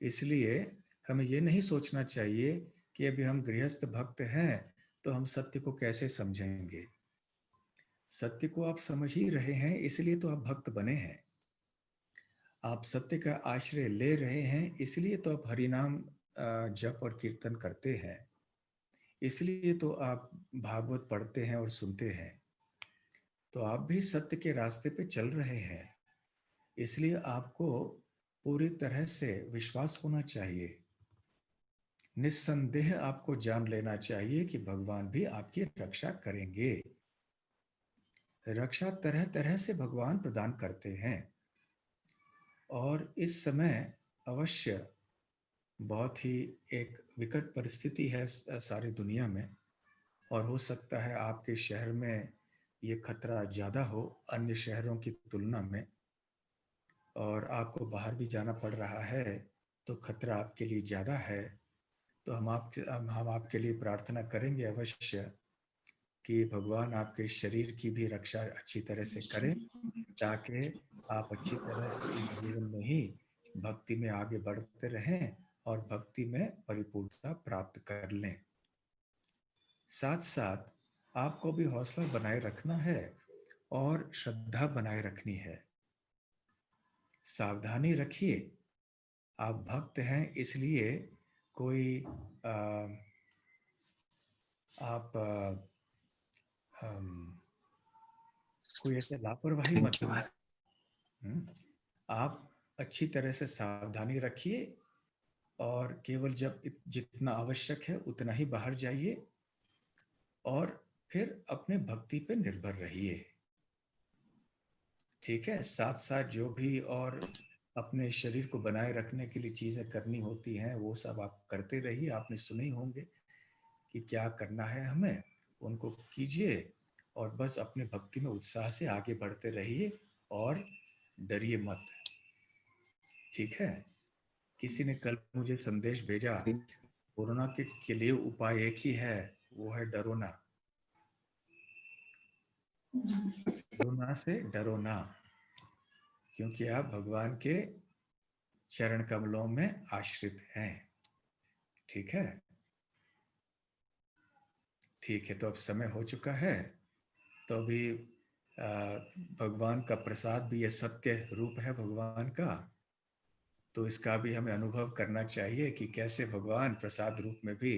इसलिए हमें ये नहीं सोचना चाहिए कि अभी हम गृहस्थ भक्त हैं तो हम सत्य को कैसे समझेंगे. सत्य को आप समझ ही रहे हैं, इसलिए तो आप भक्त बने हैं. आप सत्य का आश्रय ले रहे हैं, इसलिए तो आप हरिनाम जप और कीर्तन करते हैं. इसलिए तो आप भागवत पढ़ते हैं और सुनते हैं. तो आप भी सत्य के रास्ते पे चल रहे हैं. इसलिए आपको पूरी तरह से विश्वास होना चाहिए. निस्संदेह आपको जान लेना चाहिए कि भगवान भी आपकी रक्षा करेंगे. रक्षा तरह तरह से भगवान प्रदान करते हैं, और इस समय अवश्य बहुत ही एक विकट परिस्थिति है सारी दुनिया में, और हो सकता है आपके शहर में ये खतरा ज़्यादा हो अन्य शहरों की तुलना में, और आपको बाहर भी जाना पड़ रहा है तो खतरा आपके लिए ज़्यादा है. तो हम आपके लिए प्रार्थना करेंगे अवश्य कि भगवान आपके शरीर की भी रक्षा अच्छी तरह से करें, ताकि आप अच्छी तरह से इस जीवन में ही भक्ति में आगे बढ़ते रहें और भक्ति में परिपूर्णता प्राप्त कर लें। साथ साथ आपको भी हौसला बनाए रखना है और श्रद्धा बनाए रखनी है। सावधानी रखिए, आप भक्त हैं, इसलिए कोई कोई ऐसे लापरवाही मत करिए। आप अच्छी तरह से सावधानी रखिए और केवल जब जितना आवश्यक है उतना ही बाहर जाइए और फिर अपने भक्ति पे निर्भर रहिए। ठीक है, साथ साथ जो भी और अपने शरीर को बनाए रखने के लिए चीजें करनी होती हैं वो सब आप करते रहिए। आपने सुने ही होंगे कि क्या करना है हमें, उनको कीजिए और बस अपने भक्ति में उत्साह से आगे बढ़ते रहिए और डरिए मत। ठीक है। किसी ने कल मुझे संदेश भेजा, कोरोना के लिए उपाय एक ही है, वो है डरो ना। कोरोना से डरो ना, क्योंकि आप भगवान के चरण कमलों में आश्रित हैं। ठीक है, ठीक है। तो अब समय हो चुका है, तो अभी भगवान का प्रसाद भी ये सत्य रूप है भगवान का, तो इसका भी हमें अनुभव करना चाहिए कि कैसे भगवान प्रसाद रूप में भी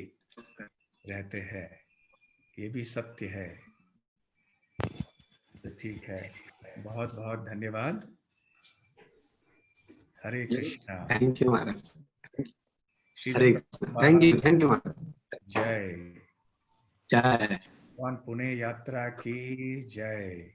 रहते हैं। ये भी सत्य है। तो ठीक है, बहुत बहुत धन्यवाद। Hare Krishna. Thank you Maharaj. Shri Hare thank you Maharaj. जय। जय। पुणे यात्रा की जय।